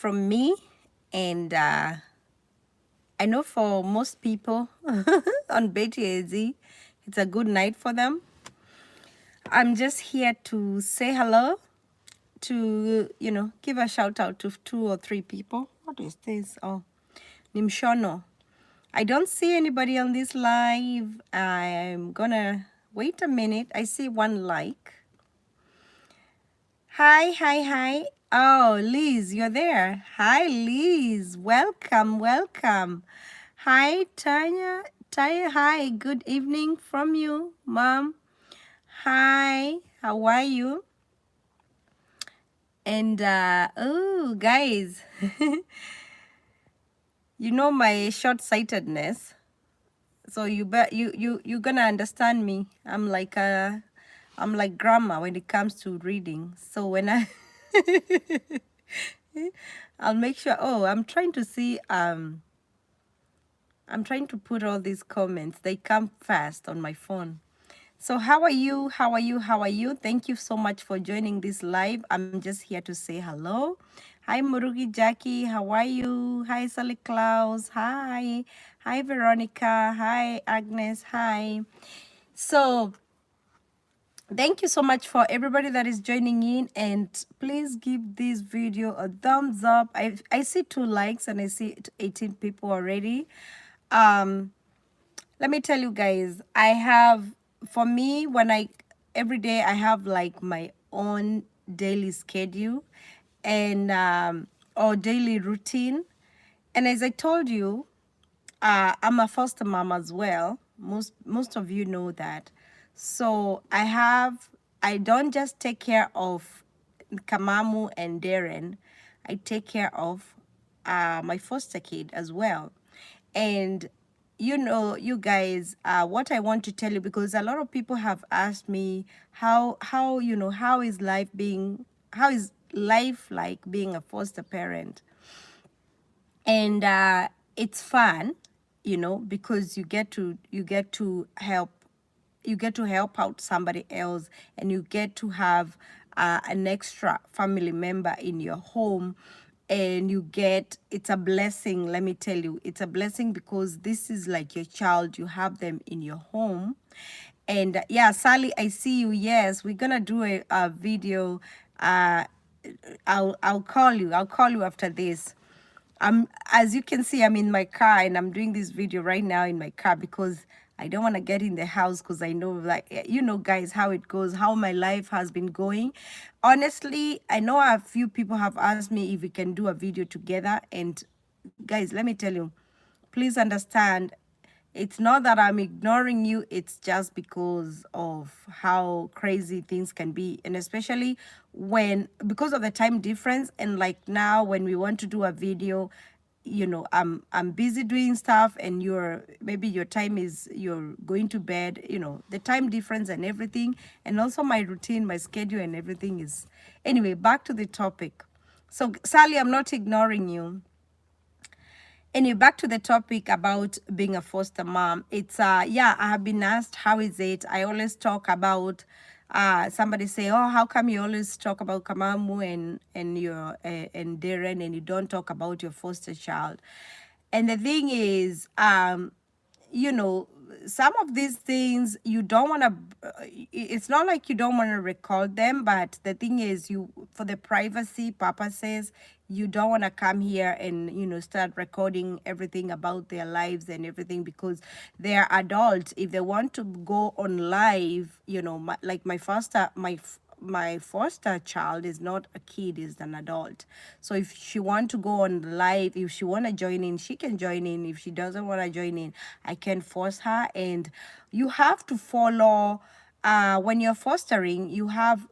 from me, and I know for most people on Betty AZ, it's a good night for them. I'm just here to say hello, to, give a shout out to 2 or 3 people. What is this? Oh, Nimshono. I don't see anybody on this live. I'm gonna wait a minute. I see one like. Hi, hi, hi. Oh, Liz, you're there. Hi, Liz. Welcome, welcome. Hi, Tanya. Tanya, hi. Good evening from you, Mom. Hi, how are you? And, oh, guys, you know my short-sightedness. So you're gonna understand me. I'm like grandma when it comes to reading. So when I'll make sure. Oh, I'm trying to see. I'm trying to put all these comments. They come fast on my phone. So how are you? How are you? How are you? Thank you so much for joining this live. I'm just here to say hello. Hi, Murugi Jackie. How are you? Hi, Sally Klaus. Hi. Hi, Veronica. Hi, Agnes. Hi. So thank you so much for everybody that is joining in, and please give this video a thumbs up. I see 2 likes and I see 18 people already. um Let me tell you guys, I have, for me, every day I have like my own daily schedule and or daily routine. And as I told you, I'm a foster mom as well. Most of you know that. So I don't just take care of Kamamu and Darren. I take care of my foster kid as well. And you guys, what I want to tell you, because a lot of people have asked me how is life like being a foster parent. And it's fun, because you get to help out somebody else, and you get to have an extra family member in your home. And it's a blessing. Let me tell you, it's a blessing, because this is like your child. You have them in your home. And yeah, Sally, I see you. Yes, we're gonna do a video. uh I'll call you. I'll call you after this. As you can see, I'm in my car, and I'm doing this video right now in my car, because I don't want to get in the house, because I know, like, guys, how it goes, how my life has been going. Honestly, I know a few people have asked me if we can do a video together. And guys, let me tell you, please understand, it's not that I'm ignoring you. It's just because of how crazy things can be. And especially because of the time difference. And like now, when we want to do a video, I'm busy doing stuff, and maybe your time is, you're going to bed, the time difference and everything. And also my routine, my schedule and everything is, anyway, back to the topic. So Sally, I'm not ignoring you. Anyway, back to the topic about being a foster mom. It's yeah, I have been asked, how is it? I always talk about, somebody say, oh, how come you always talk about Kamamu and your and Darren, and you don't talk about your foster child? And the thing is, you know, some of these things you don't want to, it's not like you don't want to record them, but the thing is, for the privacy purposes, you don't want to come here and, start recording everything about their lives and everything, because they are adults. If they want to go on live, like my foster child is not a kid, is an adult. So if she want to go on live, if she want to join in, she can join in. If she doesn't want to join in, I can force her. And you have to follow, when you're fostering, you have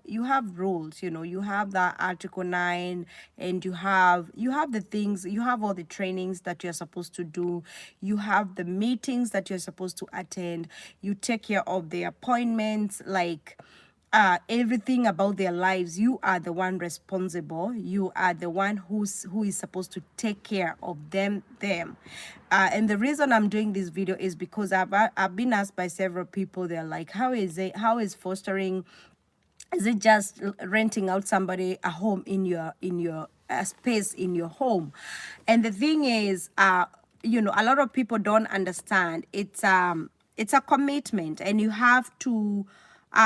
rules. You have the Article 9, and you have the things, you have all the trainings that you're supposed to do, you have the meetings that you're supposed to attend, you take care of the appointments, like everything about their lives. You are the one responsible. You are the one who is supposed to take care of them. And the reason I'm doing this video is because I've been asked by several people. They're like, how is fostering? Is it just renting out somebody a home in your space in your home. And the thing is, you know, a lot of people don't understand. It's a commitment, and you have to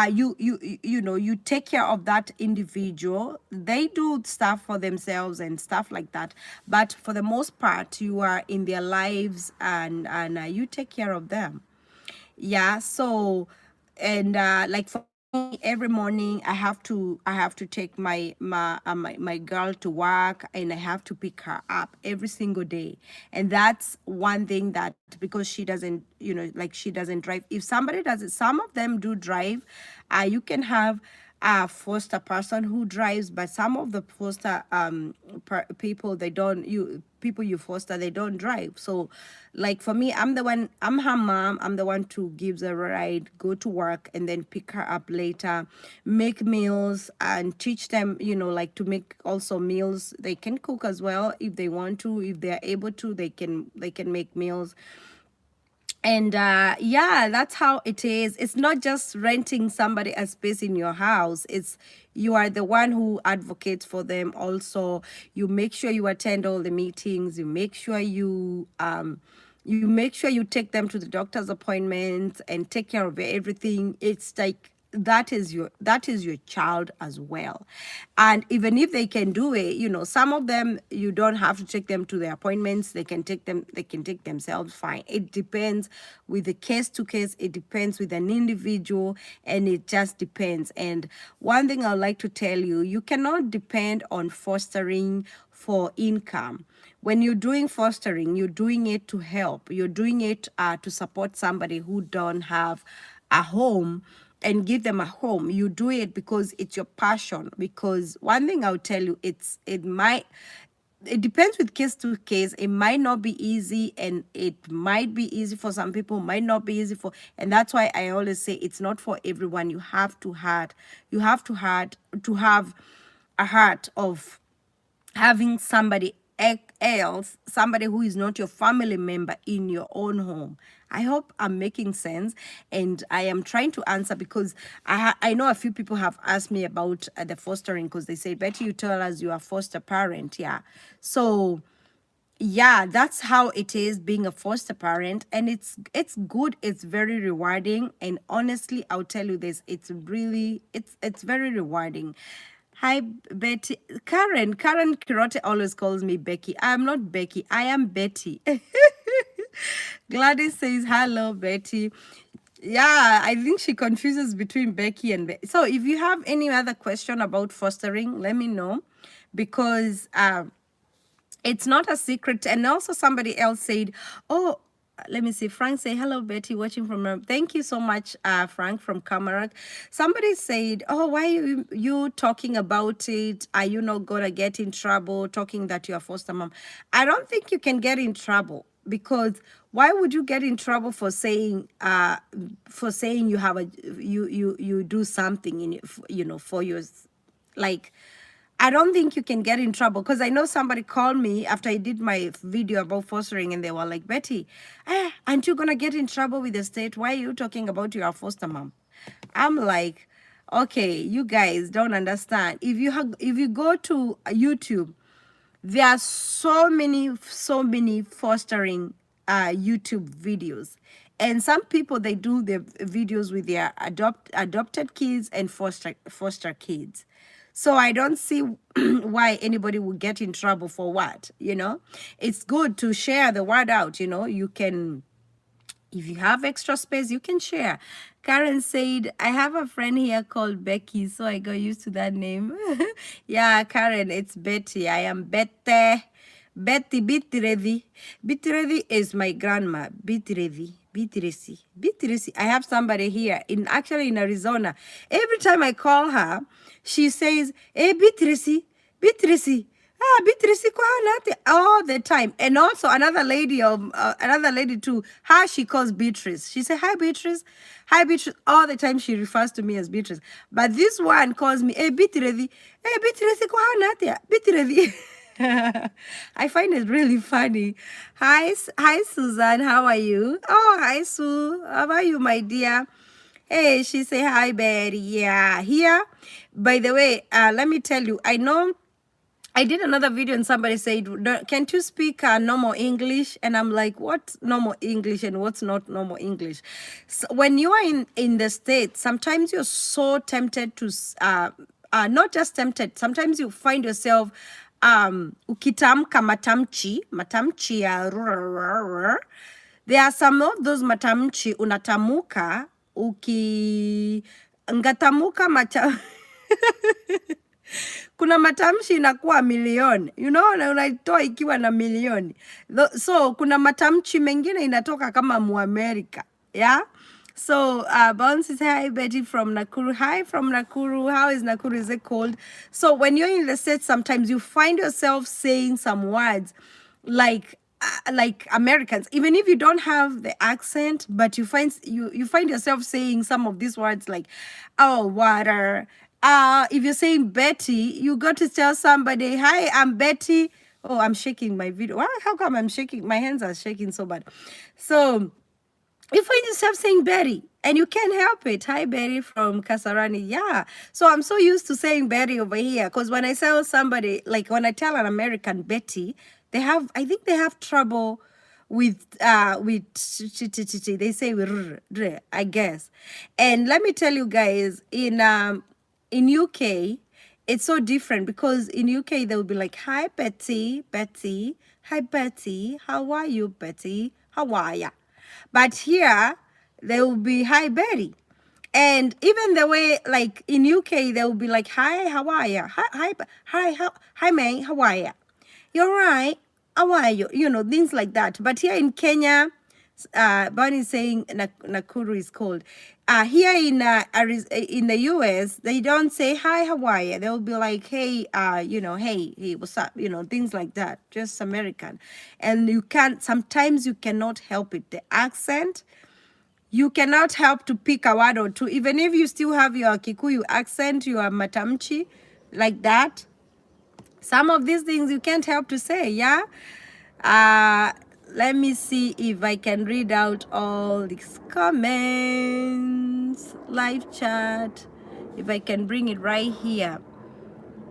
you know, you take care of that individual. They do stuff for themselves and stuff like that, but for the most part you are in their lives, and you take care of them. Yeah. So, and like for me, every morning I have to take my girl to work, and I have to pick her up every single day. And that's one thing, that because she doesn't, you know, like she doesn't drive. If somebody does it, some of them do drive. You can have a foster person who drives, but some of the foster people, they don't, you people you foster, they don't drive. So like for me, I'm the one, I'm her mom, I'm the one to give the ride, go to work, and then pick her up later, make meals, and teach them, you know, like to make also meals. They can cook as well if they want to. If they're able to, they can make meals. And yeah, that's how it is. It's not just renting somebody a space in your house. It's, you are the one who advocates for them also. You make sure you attend all the meetings. You make sure you make sure you take them to the doctor's appointments and take care of everything. It's like that is your child as well. And even if they can do it, you know, some of them, you don't have to take them to their appointments. They can take themselves fine. It depends with the case to case. It depends with an individual, and it just depends. And one thing I'd like to tell you, you cannot depend on fostering for income. When you're doing fostering, you're doing it to help. You're doing it to support somebody who don't have a home, and give them a home. You do it because it's your passion. Because one thing I'll tell you, it depends with case to case. It might not be easy, and it might be easy for some people, might not be easy for, and that's why I always say it's not for everyone. You have to have a heart of having somebody else, somebody who is not your family member, in your own home. I hope I'm making sense, and I am trying to answer, because I know a few people have asked me about the fostering, because they say, Betty, you tell us you are a foster parent. Yeah. So yeah, that's how it is being a foster parent, and it's good. It's very rewarding, and honestly, I'll tell you this, it's very rewarding. Hi, Betty. Karen Kirote always calls me Becky. I am not Becky, I am Betty. Gladys says hello, Betty. Yeah, I think she confuses between Becky and Betty. So if you have any other question about fostering, let me know, because it's not a secret. And also somebody else said, oh, let me see, Frank say, hello, Betty, watching from, thank you so much, Frank from Cameroon. Somebody said, oh, why are you talking about it? Are you not gonna get in trouble talking that you're a foster mom? I don't think you can get in trouble, because why would you get in trouble for saying you have a, you do something in, you know, for your, like, I don't think you can get in trouble, because I know somebody called me after I did my video about fostering, and they were like, Betty, aren't you gonna get in trouble with the state? Why are you talking about your foster mom? I'm like, okay, you guys don't understand. If you go to YouTube, there are so many fostering YouTube videos. And some people, they do the videos with their adopted kids and foster kids. So I don't see why anybody would get in trouble for what, you know. It's good to share the word out, you know. You can, if you have extra space, you can share. Karen said, I have a friend here called Becky, so I got used to that name. Yeah, Karen, it's Betty. I am Betty. Betty Bitiredi. Bitiredi is my grandma. Bitiredi. Bitiresi. I have somebody here actually in Arizona. Every time I call her, she says, hey, Bitiresi. Beatrice all the time. And also another lady too, her she calls Beatrice. She say, hi Beatrice, all the time. She refers to me as Beatrice, but this one calls me, hey Beatrice, Beatrice. I find it really funny. Hi Suzanne, how are you? Oh, hi Sue, how are you, my dear? Hey, she say hi Betty. Yeah, here, by the way, let me tell you, I know I did another video and somebody said, can't you speak normal English? And I'm like, what's normal English and what's not normal English? So when you are in the States, sometimes you're so tempted to, not just tempted, sometimes you find yourself ukitamka matamchi ya rrrr. There are some of those matamchi unatamuka ngatamuka kuna matamshi inakuwa milioni, you know, na unaitoa ikiwa na milioni. So kuna matamshi mengine inatoka kama Muamerika, yeah. So Bounce says, hi Betty from Nakuru. Hi from Nakuru. How is Nakuru? Is it cold? So when you're in the States, sometimes you find yourself saying some words like Americans, even if you don't have the accent, but you find yourself saying some of these words like, oh, water. If you're saying Betty, you got to tell somebody, hi, I'm Betty. Oh, I'm shaking my video. Why? How come I'm shaking? My hands are shaking so bad. So you find yourself saying Betty and you can't help it. Hi, Betty from Kasarani. Yeah. So I'm so used to saying Betty over here because when I tell somebody, like when I tell an American Betty, I think they have trouble with they say I guess. And let me tell you guys, in UK, it's so different because in UK they will be like, hi Betty, Betty, hi Betty, how are you, Betty? How are ya? But here they will be hi Betty. And even the way, like in UK, they will be like, hi, how are you? Hi, May, how are you? You're right. How are you? You know, things like that. But here in Kenya, Bonnie is saying Nakuru is cold. Here in the US, they don't say hi, how are you? They'll be like, hey, you know, hey, what's up? You know, things like that. Just American. And sometimes you cannot help it. The accent, you cannot help to pick a word or two. Even if you still have your Kikuyu accent, your matamchi, like that. Some of these things you can't help to say, yeah? Let me see if I can read out all these comments. Live chat. If I can bring it right here.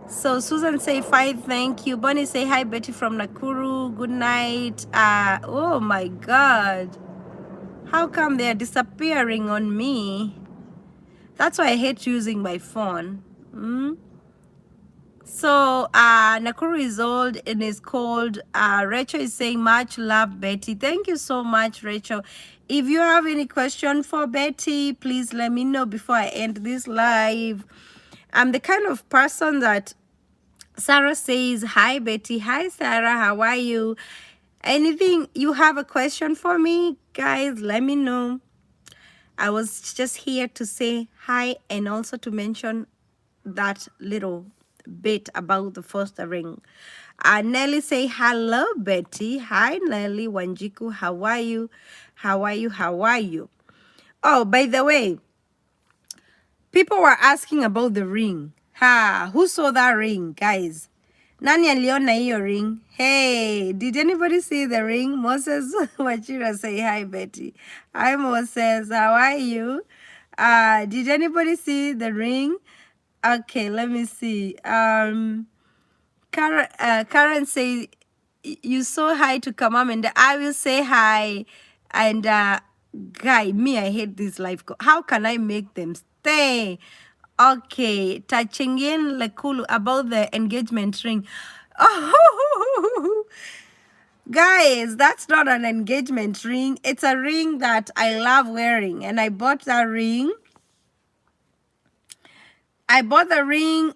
So Susan say, fine, thank you. Bonnie say, hi, Betty from Nakuru. Good night. Oh my God. How come they're disappearing on me? That's why I hate using my phone. So Nakuru is old and is cold. Rachel is saying, much love, Betty. Thank you so much, Rachel. If you have any question for Betty, please let me know before I end this live. I'm the kind of person that Sarah says, hi, Betty. Hi, Sarah. How are you? Anything you have a question for me, guys, let me know. I was just here to say hi and also to mention that little bit about the first ring. Nelly say, hello, Betty. Hi, Nelly. Wanjiku, how are you? How are you? How are you? Oh, by the way, people were asking about the ring. Who saw that ring, guys? Nani aliona hiyo ring? Hey, did anybody see the ring? Moses Wachira say, hi, Betty. Hi, Moses. How are you? Did anybody see the ring? Okay, let me see. Karen say, you so hi to Kamam, and I will say hi. And guy, me, I hate this life. How can I make them stay? Okay, touching in Lekulu about the engagement ring. Oh, guys, that's not an engagement ring. It's a ring that I love wearing, and I bought that ring. I bought the ring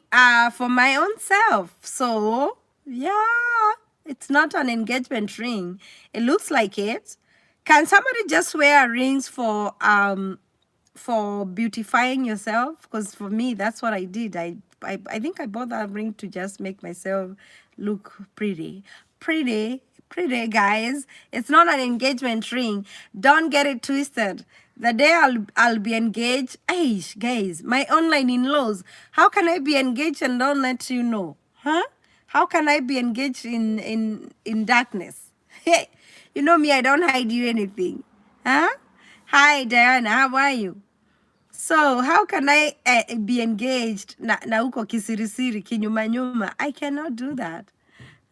for my own self. So, yeah, it's not an engagement ring. It looks like it. Can somebody just wear rings for beautifying yourself? Because for me, that's what I did. I think I bought that ring to just make myself look pretty. Pretty, guys. It's not an engagement ring. Don't get it twisted. The day I'll be engaged, guys, my online in-laws, how can I be engaged and don't let you know? Huh? How can I be engaged in darkness? Hey, you know me, I don't hide you anything. Huh? Hi, Diana, how are you? So how can I be engaged na uko kisirisiri kinyuma nyuma? I cannot do that.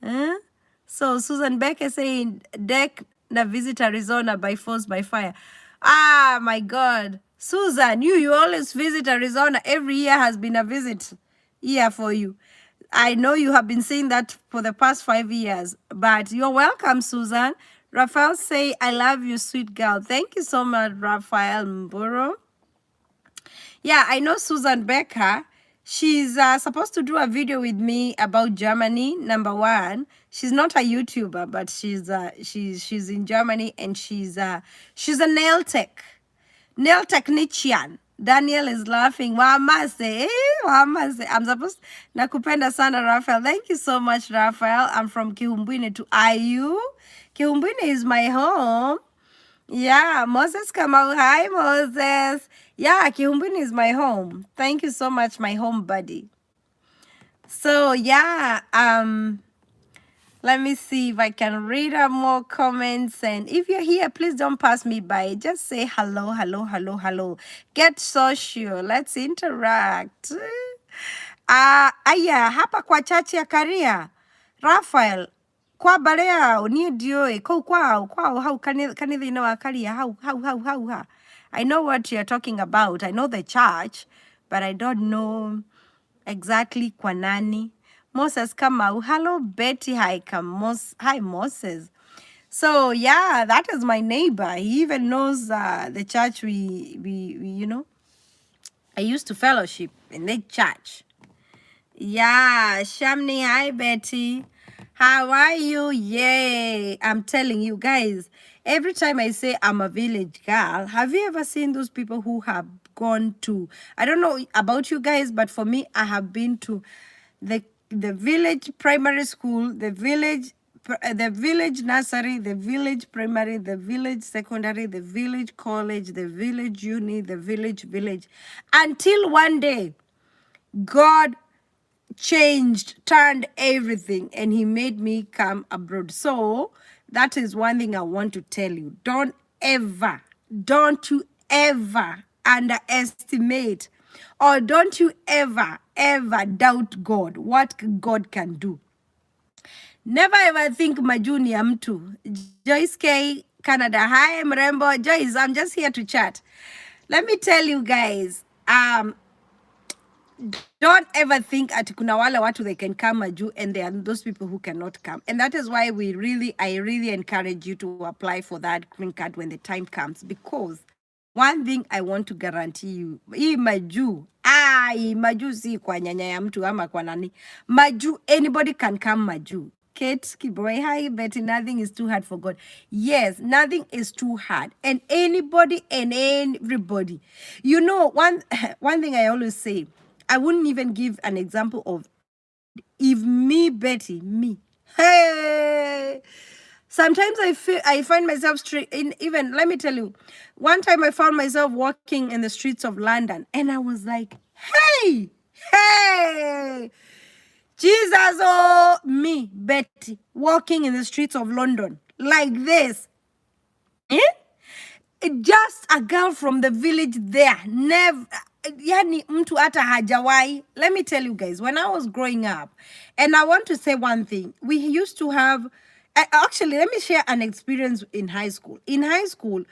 Huh? So Susan Becker saying deck na visit Arizona by force by fire. Ah, my God. Susan, you always visit Arizona. Every year has been a visit year for you. I know you have been saying that for the past 5 years, but you're welcome, Susan. Raphael say, I love you, sweet girl. Thank you so much, Raphael Mburo. Yeah, I know Susan Becker. She's supposed to do a video with me about Germany. Number one, she's not a YouTuber, but she's in Germany, and she's a nail technician. Daniel is laughing. Wamase, wamase. I'm supposed nakupenda sana, Raphael. Thank you so much, Raphael. I'm from Kihumbwini to IU. Kihumbwini is my home. Yeah, Moses Kamau. Hi, Moses. Yeah, Kihumbini is my home. Thank you so much, my home buddy. So yeah, let me see if I can read up more comments. And if you're here, please don't pass me by. Just say hello, hello, hello, hello. Get social. Let's interact. Aya, hapa kwa chachi ya Karia. Raphael, kwa balea ni dio kwao how kanitha ino akaria how I know what you're talking about. I know the church, but I don't know exactly kwa nani. Moses Kamau, hello Betty, hi Moses. So yeah, that is my neighbor. He even knows the church we you know, I used to fellowship in the church. Yeah, Shamni, hi Betty. How are you? Yay. I'm telling you guys, every time I say I'm a village girl, have you ever seen those people who have gone to, I don't know about you guys, but for me, I have been to the village primary school, the village nursery, the village primary, the village secondary, the village college, the village uni, the village, until one day, God turned everything, and he made me come abroad. So that is one thing I want to tell you. Don't you ever underestimate, or don't you ever doubt God, what God can do. Never ever think majuni ya mtu. Joyce K, Canada. Hi, mrembo. Joyce, I'm just here to chat. Let me tell you guys, don't ever think ati kuna wale watu they can come maju, and there are those people who cannot come. And that is why I really encourage you to apply for that green card when the time comes, because one thing I want to guarantee you, hii maju si kwa nyanya ya mtu ama kwa nani. Maju, anybody can come maju. Kate Kiboy, hi Betty, nothing is too hard for God. Yes, nothing is too hard. And anybody and everybody. You know, one thing I always say, I wouldn't even give an example of if me, Betty, me. Hey! Sometimes I find myself even, let me tell you, one time I found myself walking in the streets of London, and I was like, hey! Jesus, oh, me, Betty, walking in the streets of London like this. Just a girl from the village there. Never, yani mtu hata hajawai. Let me tell you guys, when I was growing up, and I want to say one thing, we used to have, actually, let me share an experience in high school. In high school,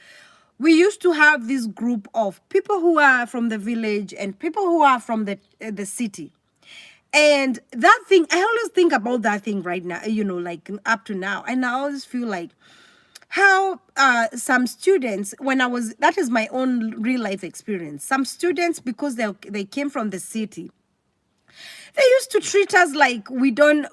we used to have this group of people who are from the village and people who are from the city. And that thing, I always think about that thing right now, you know, like up to now. And I always feel like how some students, that is my own real life experience. Some students, because they came from the city, they used to treat us like we don't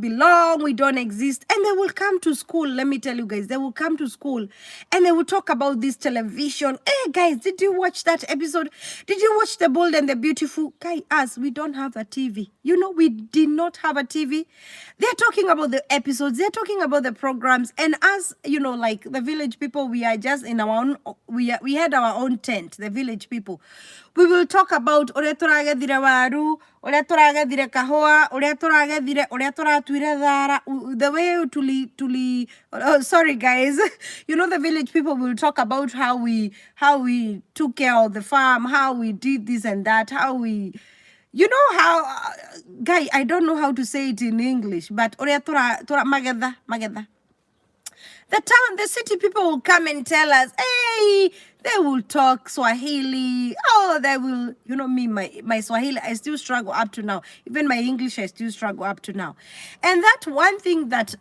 belong, we don't exist. And they will come to school. Let me tell you guys, they will come to school and they will talk about this television. Hey guys, did you watch that episode? Did you watch The Bold and the Beautiful? Guys, us, we don't have a TV. You know, we did not have a TV. They're talking about the episodes. They're talking about the programs. And us, you know, like the village people, we are just in our own, we had our own tent, the village people. We will talk about Oretorage Dirawaru, uria turagethire kahua, uria turagethire, uria turatuire thara, the way tuli sorry guys, you know the village people will talk about how we took care of the farm, how we did this and that, how we, you know how guy, I don't know how to say it in English, but uria tura magetha. The town, the city people will come and tell us, hey, they will talk Swahili. Oh, they will, you know me, my Swahili, I still struggle up to now. Even my English, I still struggle up to now. And that one thing that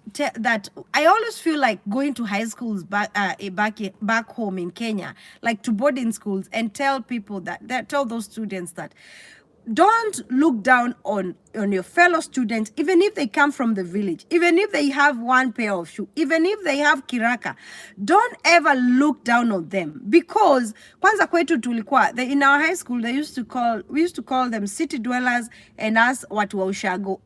I always feel like going to high schools back home in Kenya, like to boarding schools, and tell people tell those students that don't look down on your fellow students, even if they come from the village, even if they have one pair of shoes, even if they have kiraka. Don't ever look down on them, because kwanza kwetu tulikuwa in our high school we used to call them city dwellers and us watu wa ushago.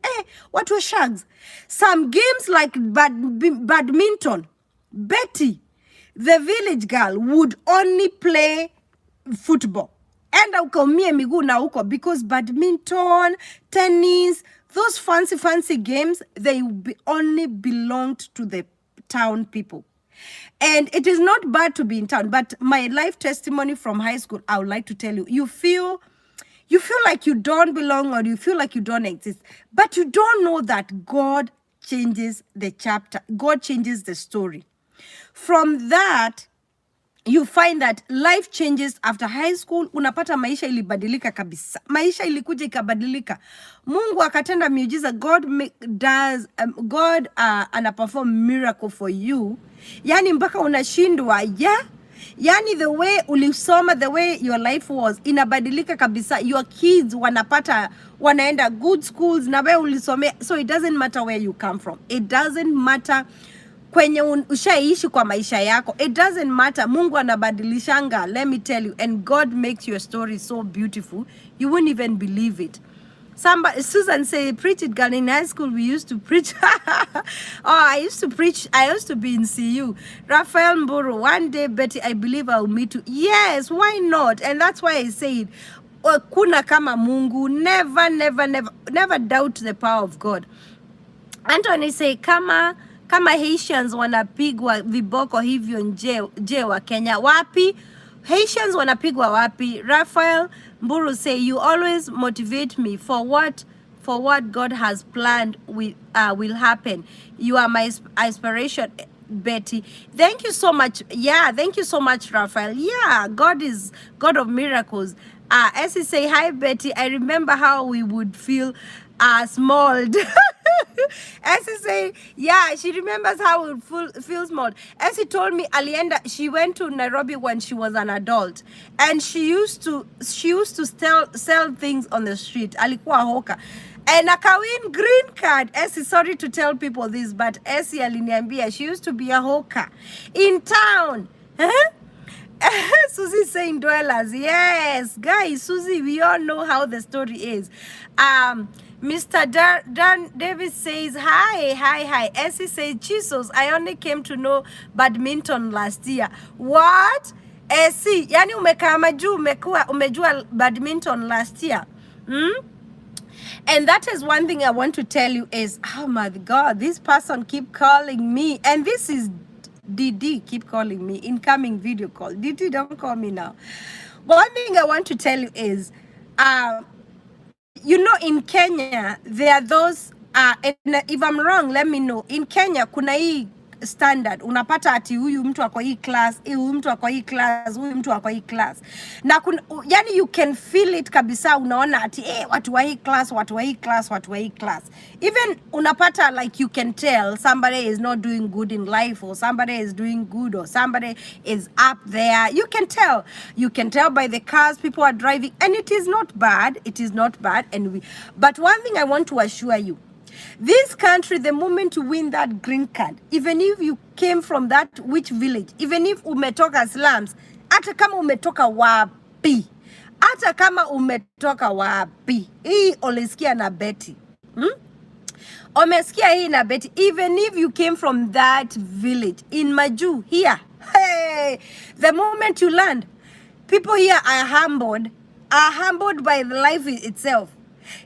Watu wa shags. Some games like badminton, Betty, the village girl, would only play football. Enda ukaumie miguu na uko, because badminton, tennis, those fancy games, they only belonged to the town people. And it is not bad to be in town, but my life testimony from high school, I would like to tell you, you feel like you don't belong, or you feel like you don't exist, but you don't know that God changes the chapter. God changes the story. From that, you find that life changes after high school. Unapata maisha ilibadilika kabisa. Maisha ilikuja ikabadilika. Mungu akatenda miujiza. God anaperform miracle for you. Yani mpaka unashindwa, yeah? Yani the way ulisoma, the way your life was, inabadilika kabisa. Your kids wanaenda good schools na wewe ulisomea. So it doesn't matter where you come from. It doesn't matter kwenye ushaishi kwa maisha yako. It doesn't matter. Mungu anabadilishanga, let me tell you. And God makes your story so beautiful, you wouldn't even believe it. Susan say, preach it, girl. In high school, we used to preach. I used to preach. I used to be in CU. Raphael Mburu, one day, Betty, I believe I'll meet you. Yes, why not? And that's why I said, kuna kama Mungu. Never doubt the power of God. Anthony say, kama Haitians wanapigwa viboko hivyo nje wa Kenya. Wapi? Haitians wanapigwa wapi? Raphael Mburu say, you always motivate me for what God has planned will happen. You are my inspiration, Betty. Thank you so much. Yeah, thank you so much, Raphael. Yeah, God is God of miracles. Essie say, hi, Betty. I remember how we would feel small. Essie say, yeah, she remembers how we would feel small. Essie told me alienda, she went to Nairobi when she was an adult, and she used to sell things on the street. Alikuwa hoka. And akawin green card. Essie, sorry to tell people this, but Essie aliniambia she used to be a hawker in town. Huh? Susie saying dwellers. Yes, guys, Susie, we all know how the story is. Mr. Dan Davis says, hi. Essie says, Jesus, I only came to know badminton last year. What? Essie, yani umejua badminton last year. And that is one thing I want to tell you is, oh my God, this person keep calling me. And this is DD, keep calling me. Incoming video call. DD, don't call me now. One thing I want to tell you is, you know, in Kenya, there are those, and if I'm wrong, let me know. In Kenya, kuna hii standard. Unapata ati huyu mtu ako hii class, huyu mtu ako hii class, huyu mtu ako hii class. Na yani you can feel it kabisa, unaona ati, watu wa hii class, watu wa hii class, watu wa hii class. Even unapata, like, you can tell somebody is not doing good in life, or somebody is doing good, or somebody is up there. You can tell. You can tell by the cars people are driving, and it is not bad. It is not bad. But one thing I want to assure you, this country, the moment you win that green card, even if you came from that which village, even if umetoka slums, hata kama umetoka wapi, hii olesikia na Betty, omesikia hii na Betty, even if you came from that village in Maju here, hey, the moment you land, people here are humbled by the life itself.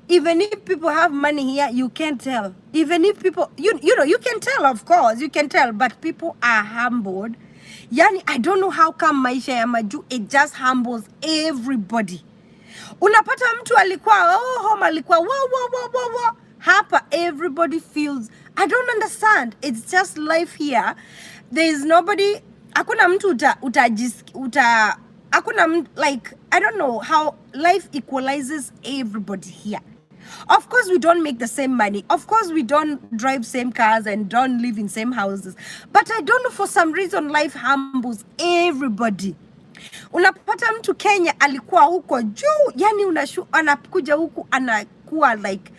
Even if people have money here, you can't tell. Even if people, you know, you can tell, of course, you can tell, but people are humbled. Yani, I don't know how come maisha ya Maju, it just humbles everybody. Unapata mtu alikuwa, home alikuwa, wow. Hapa, everybody feels, I don't understand. It's just life here. There is nobody, hakuna mtu hakuna, like, I don't know how life equalizes everybody here. Of course, we don't make the same money. Of course, we don't drive same cars and don't live in same houses. But I don't know, for some reason, life humbles everybody. Unapata mtu Kenya alikuwa huko juu, yani anakuja huku anakuwa like,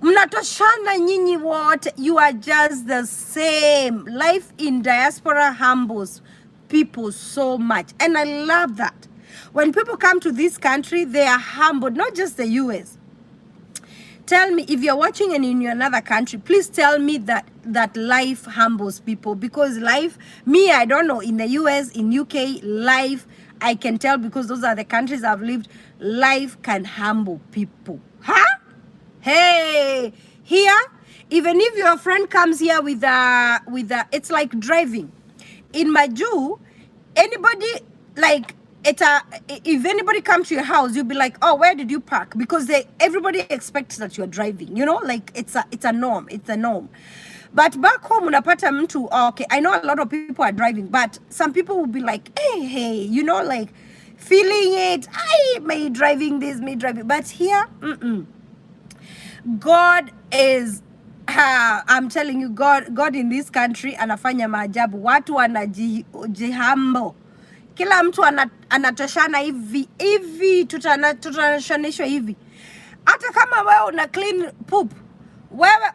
mnatoshana nyinyi wote, you are just the same. Life in diaspora humbles people so much, and I love that. When people come to this country, they are humbled, not just the US. Tell me, if you're watching and in another country, please tell me that life humbles people, because life, me, I don't know, in the US, in UK, life, I can tell, because those are the countries I've lived, life can humble people. Huh? Hey, here, even if your friend comes here with a, it's like driving. In Maju, anybody, like, if anybody comes to your house, you'll be like, oh, where did you park? Because everybody expects that you're driving, you know, like it's a norm, it's a norm. But back home, unapata mtu, okay, I know a lot of people are driving, but some people will be like, hey, you know, like feeling it, me driving this, me driving. But here, God is, I'm telling you, God in this country anafanya maajabu. Watu wanajihambo. Kila mtu anatoshana hivi, tutanashanishwa hivi. Hata kama wewe una clean poop, wewe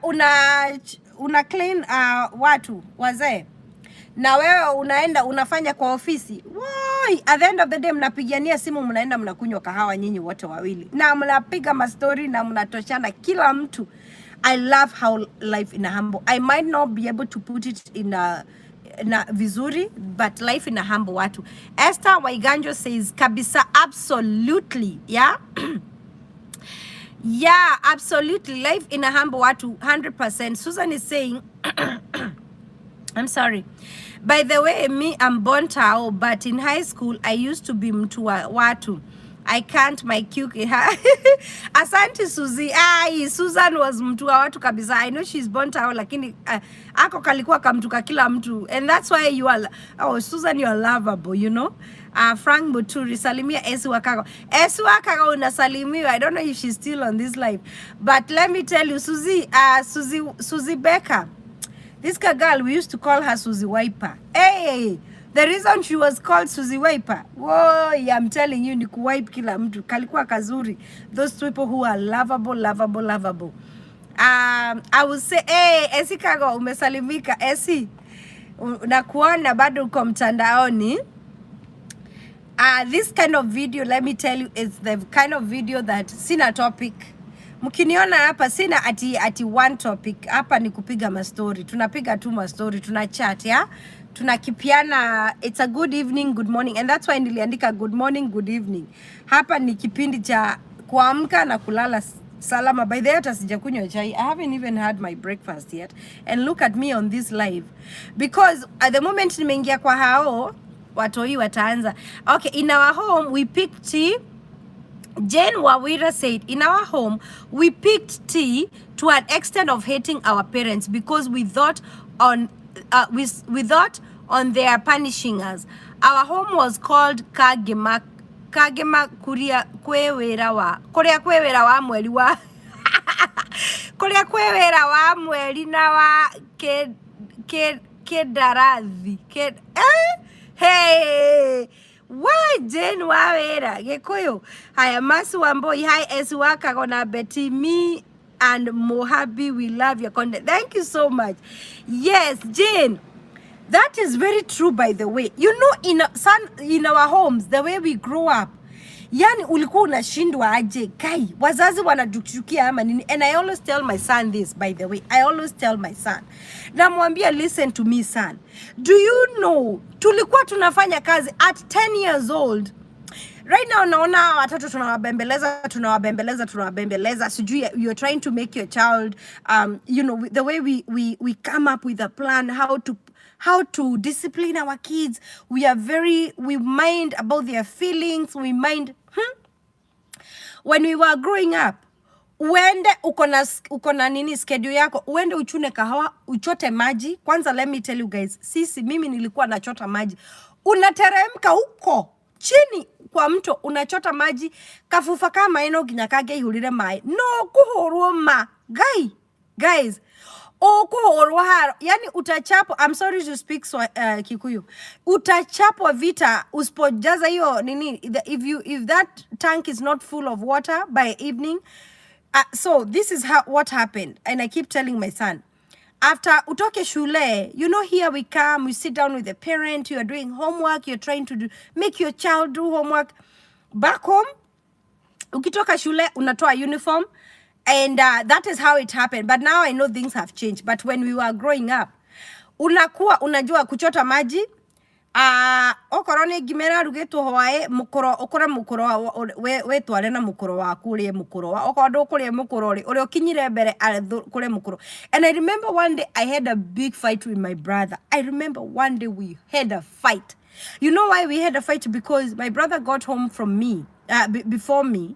una clean watu wazee, na wewe unaenda unafanya kwa ofisi, woi, at the end of the day mnapigania simu, mnaenda mnakunywa kahawa nyinyi wote wawili, na mnapiga mastori na mnatoshana kila mtu. I love how life in a humble. I might not be able to put it in a vizuri, but life in a humble watu. Esther Waiganjo says kabisa, absolutely, yeah. Yeah, absolutely, life in a humble watu, 100%. Susan is saying I'm sorry, by the way, me, I'm born Tao, but in high school I used to be mtu wa watu. I can't, my cute. Asante Suzy. Susan was mtu wa watu kabisa. I know she's born Tao, lakini ako kalikuwa kamtuka kila mtu, and that's why you are, oh Susan, you are lovable, you know. Frank Buturi, salimia Esi Wakago. Esi Wakago unasalimiwa. I don't know if she's still on this live, but let me tell you, Suzy, Suzy Becker, this girl, we used to call her Suzy Wiper. Hey, the reason she was called Suzy Wiper, whoa, I'm telling you, ni kuwipe kila mtu. Kalikuwa kazuri. Those people who are lovable. I would say, hey, Esi Kago, umesalimika. Esi, nakuona bado uko mtandaoni. This kind of video, let me tell you, is the kind of video that sina topic. Mkiniona hapa sina ati one topic. Hapa ni kupiga mastori. Tunapiga tu mastori, tunachat, ya? Tunakipiana, it's a good evening, good morning. And that's why niliandika good morning, good evening. Hapa ni kipindi cha kuamka na kulala salama. By the way, hata sijakunywa chai. I haven't even had my breakfast yet. And look at me on this live. Because at the moment nimeingia kwa hao, watoi wataanza. Okay, in our home, we picked tea. Jane Wawira said, in our home, we picked tea to an extent of hating our parents because we thought on their punishing us. Our home was called Kagema Kuria Kwewera wa mweli wa Kuria Kwewera wa mweli na wa Kedaradhi. Hey! Why Jane Wawera Gekuyu? Hi, Masu Wamboi. Hi, Esi Wakago na Betty. Me and Mohabi, we love your content. Thank you so much. Yes, Jane, that is very true, by the way. You know, in our homes, the way we grow up, yani ulikuwa unashindwa aje kai wazazi wanaduchukia ama nini. And I always tell my son this, by the way. I always tell my son, namwambia, listen to me son, do you know tulikuwa tunafanya kazi at 10 years old. Right now naona watoto tunawabembeleza sijui you're trying to make your child you know, the way we come up with a plan how to discipline our kids. We mind about their feelings, we mind when we were growing up, uende uko na nini schedule yako, uende uchune kahawa, uchote maji. Kwanza let me tell you guys, mimi nilikuwa nachota maji, unateremka huko chini kwa mto, unachota maji kafufa kama eno ginyakage ihulire mai no kuhoroma guys okuhorwa haro, yani utachapwa. I'm sorry to speak Kikuyu, utachapwa vita usipojaza hiyo nini, if that tank is not full of water by evening. So this is what happened, and I keep telling my son, after utoke shule, you know, here we come, we sit down with the parent, you are doing homework, you're trying to make your child do homework. Back home, ukitoka shule, unatoa uniform, and that is how it happened. But now I know things have changed. But when we were growing up, unajua kuchota maji, okorone gimera rugeto hoae mukoro okora mukoro we tware na mukoro wa kurie mukoro wa okondo kurie mukoro uri okinyire mbere kure mukoro. And I remember one day I had a big fight with my brother. I remember one day we had a fight. You know why we had a fight? Because my brother got home from me before me.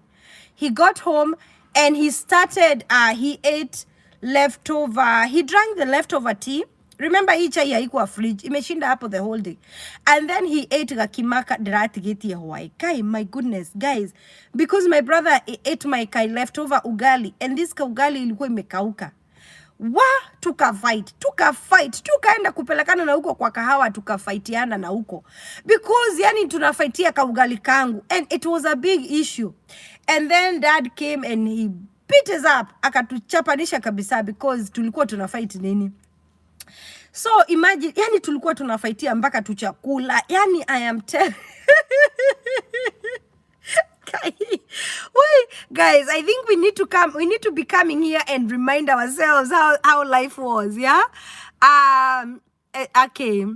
He got home and he started he ate leftover, he drank the leftover tea. Remember hii chai haikuwa fridge, imeshinda hapo the whole day. And then he ate gakimaka diratigeti ya Hawaii. My goodness, guys. Because my brother ate my leftover ugali. And this ugali ilikuwa imekauka. Tukafight. Tukaenda kupelekana na huko kwa kahawa, tukafightiana na huko. Because yani tunafightia ugali kangu. And it was a big issue. And then dad came and he beat us up. Akatuchapanisha kabisa because tulikuwa tunafight nini. So imagine, yani tulikuwa tunafaitia mpaka tuchakula. Yani I am telling guys, I think we need to be coming here and remind ourselves how life was, yeah? Okay.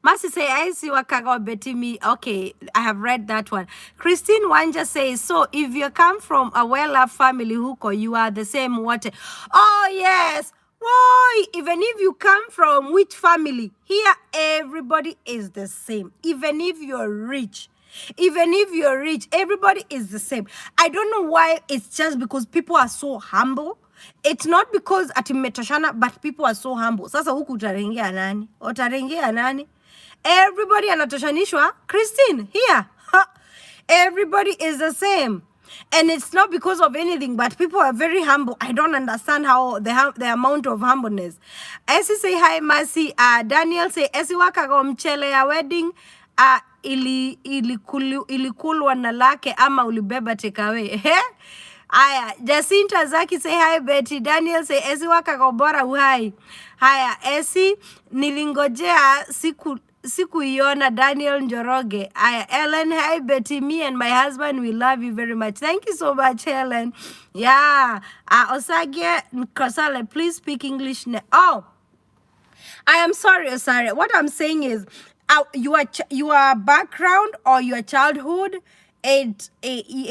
Masi say, I see wakago betimi. Okay, I have read that one. Christine Wanja says, so if you come from a well-loved family, Huko, you are the same water. Oh, yes. Why? Even if you come from which family, here everybody is the same. Even if you're rich, everybody is the same. I don't know why. It's just because people are so humble. It's not because atimetoshana, but people are so humble. Sasa huku utarengea nani? Utarengea nani? Everybody anatoshanishwa. Christine, here. Everybody is the same. And it's not because of anything, but people are very humble. I don't understand how the amount of humbleness. Esi say hi, Mercy. Daniel say, Esi wakago mchele ya wedding. Ilikulwa na lake ama ulibeba takeaway. Aya, Jacinta Zaki say hi, Betty. Daniel say, Esi wakago bora uhai. Haya, Esi nilingojea siku iona. Daniel Njoroge. Ellen, hi Betty, me and my husband, we love you very much. Thank you so much, Helen. Yeah. Osage Nkosale, please speak English. Oh, I am sorry, Osare. What I'm saying is, your background or your childhood, it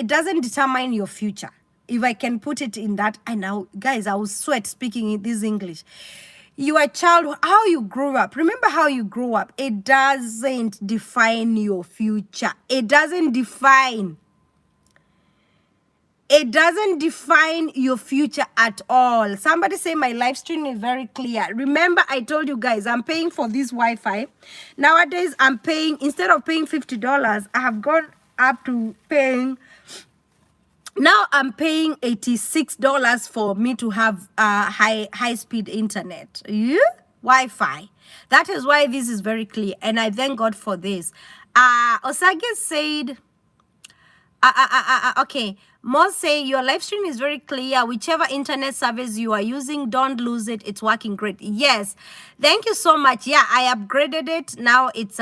doesn't determine your future. If I can put it in that, and now, guys, I will sweat speaking this English. Your childhood, how you grew up. Remember how you grew up. It doesn't define your future. It doesn't define your future at all. Somebody say my live stream is very clear. Remember, I told you guys, I'm paying for this Wi-Fi. Nowadays, I'm paying, instead of paying $50, I have gone up to paying... Now I'm paying $86 for me to have high-speed internet. Yeah? Wi-Fi. That is why this is very clear. And I thank God for this. Osage said, okay, Moss say your live stream is very clear. Whichever internet service you are using, don't lose it. It's working great. Yes. Thank you so much. Yeah, I upgraded it. Now it's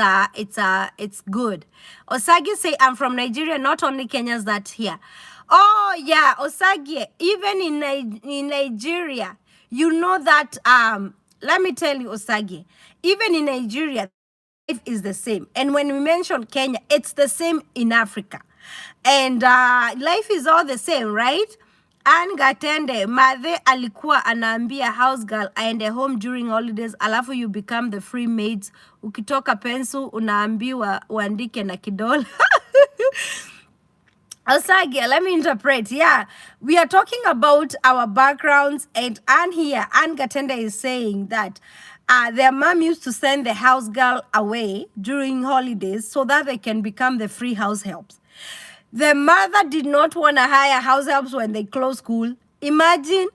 good. Osage say, I'm from Nigeria, not only Kenyans that here. Oh, yeah, Osage, even in Nigeria, you know that, let me tell you, Osage, even in Nigeria, is the same. And when we mention Kenya, it's the same in Africa. And life is all the same, right? Ann Gatende, Mathe alikuwa anaambia house girl aende home during holidays, alafu you become the free maids. Ukitoka pensu unaambiwa uandike na kidole. Osagia, let me interpret. Yeah, we are talking about our backgrounds, and Ann here, Ann Gatende is saying that their mom used to send the house girl away during holidays so that they can become the free house helps. The mother did not want to hire house helps when they close school. Imagine.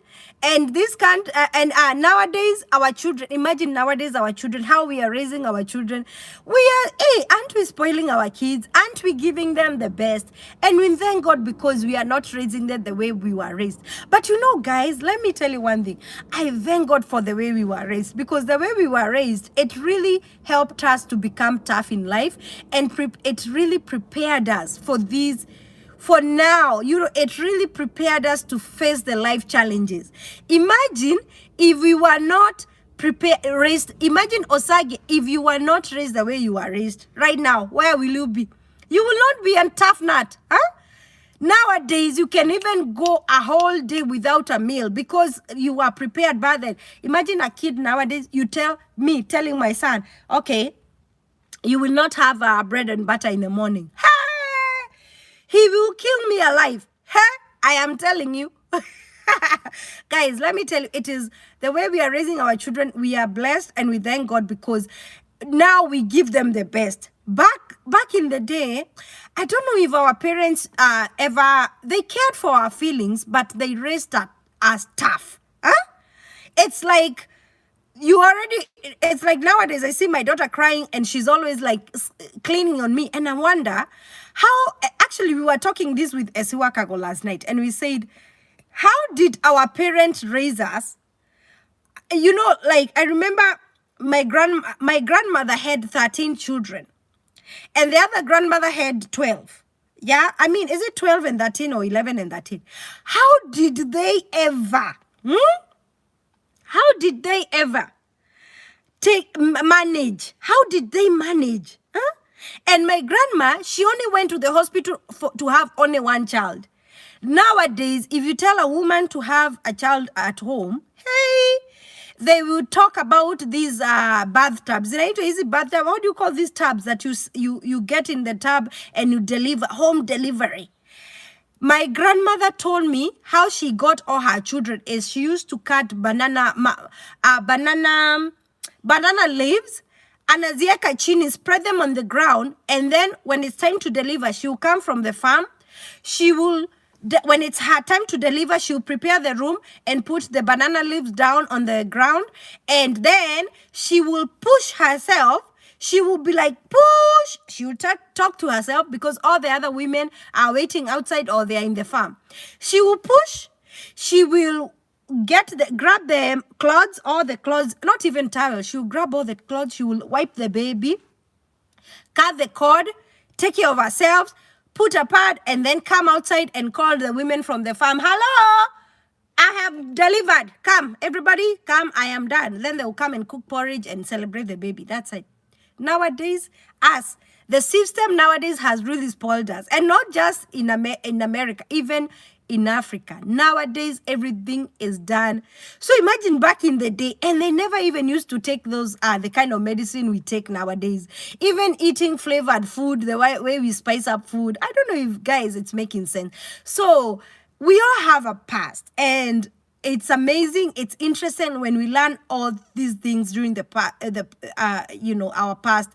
And this can't, nowadays, our children, imagine nowadays our children, how we are raising our children. We are, hey, aren't we spoiling our kids? Aren't we giving them the best? And we thank God because we are not raising them the way we were raised. But you know, guys, let me tell you one thing. I thank God for the way we were raised, because the way we were raised, it really helped us to become tough in life, and it really prepared us for these. For now, you know, it really prepared us to face the life challenges. Imagine if we were not raised. Imagine, Osage, if you were not raised the way you were raised. Right now, where will you be? You will not be a tough nut, huh? Nowadays, you can even go a whole day without a meal because you are prepared by then. Imagine a kid nowadays, telling my son, okay, you will not have bread and butter in the morning. He will kill me alive. Huh? I am telling you. Guys, let me tell you, it is the way we are raising our children. We are blessed and we thank God because now we give them the best. Back in the day, I don't know if our parents they cared for our feelings, but they raised us tough. Huh? It's like it's like nowadays I see my daughter crying and she's always like cleaning on me, and I wonder how. Actually, we were talking this with Esiwakago last night, and we said, how did our parents raise us? You know, like I remember my grandmother had 13 children, and the other grandmother had 12. Yeah, I mean, is it 12 and 13 or 11 and 13? How did they ever? How did they ever manage? How did they manage? Huh? And my grandma, she only went to the hospital to have only one child. Nowadays, if you tell a woman to have a child at home, hey, they will talk about these bathtubs. Easy bathtub. How do you call these tubs that you get in the tub and you deliver, home delivery? My grandmother told me how she got all her children is she used to cut banana leaves, anazieka chini, spread them on the ground, and then when it's time to deliver, she will come from the farm. She will, when it's her time to deliver, she will prepare the room and put the banana leaves down on the ground, and then she will push herself. She will be like, push. She will talk to herself because all the other women are waiting outside or they are in the farm. She will push. She will grab the clothes, all the clothes, not even towels. She will grab all the clothes. She will wipe the baby, cut the cord, take care of herself, put a pad, and then come outside and call the women from the farm. Hello, I have delivered. Come, everybody, come. I am done. Then they will come and cook porridge and celebrate the baby. That's it. Nowadays, the system nowadays has really spoiled us. And not just in America, even in Africa. Nowadays, everything is done. So imagine back in the day, and they never even used to take those, the kind of medicine we take nowadays. Even eating flavored food, the way we spice up food. I don't know if, guys, it's making sense. So we all have a past, and it's amazing. It's interesting when we learn all these things during our past.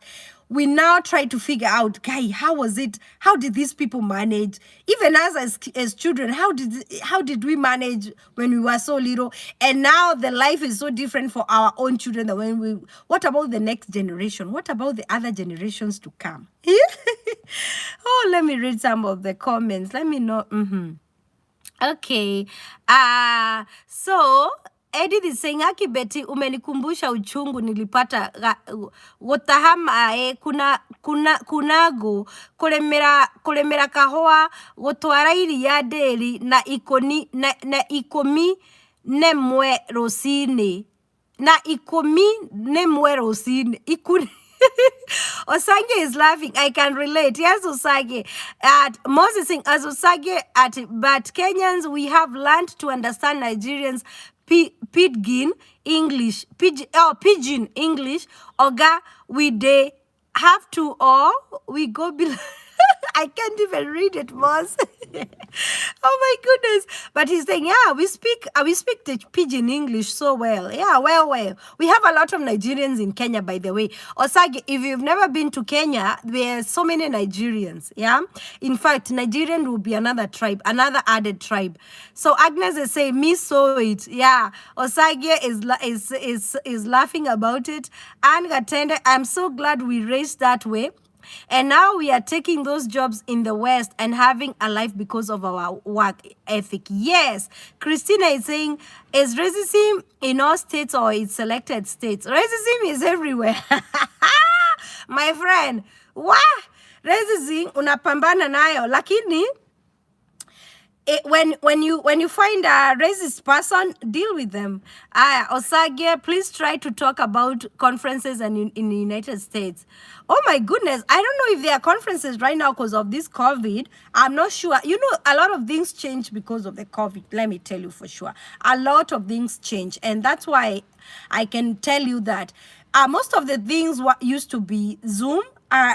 We now try to figure out, guy, how was it? How did these people manage? Even us as children, how did we manage when we were so little? And now the life is so different for our own children than when we. What about the next generation? What about the other generations to come? Oh, let me read some of the comments. Let me know. Okay. So Edith is saying, Aki Betty, umenikumbusha uchungu nilipata gutahama kunago kulemera kahoa gutwara iria deri na ikumi nemwe rosini Osage is laughing. I can relate. Yes, Osage. At Moses saying, as Osage at but Kenyans, we have learned to understand Nigerians pidgin English, pidgin English. Oga, we they have to or we go below. I can't even read it, boss. Oh my goodness! But he's saying, yeah, we speak the pidgin English so well. Yeah, well. We have a lot of Nigerians in Kenya, by the way. Osage, if you've never been to Kenya, there are so many Nigerians. Yeah, in fact, Nigerian will be another tribe, another added tribe. So Agnes is saying, me saw it. Yeah, Osage is laughing about it. And Gatende, I'm so glad we raised that way. And now we are taking those jobs in the West and having a life because of our work ethic. Yes, Christina is saying, is racism in all states or in selected states? Racism is everywhere. My friend, what? Racism unapambana nayo, lakini when you find a racist person, deal with them. Osage, please try to talk about conferences and in the United States. Oh my goodness, I don't know if there are conferences right now because of this COVID. I'm not sure. You know, a lot of things change because of the COVID. Let me tell you for sure. A lot of things change, and that's why I can tell you that most of the things what used to be Zoom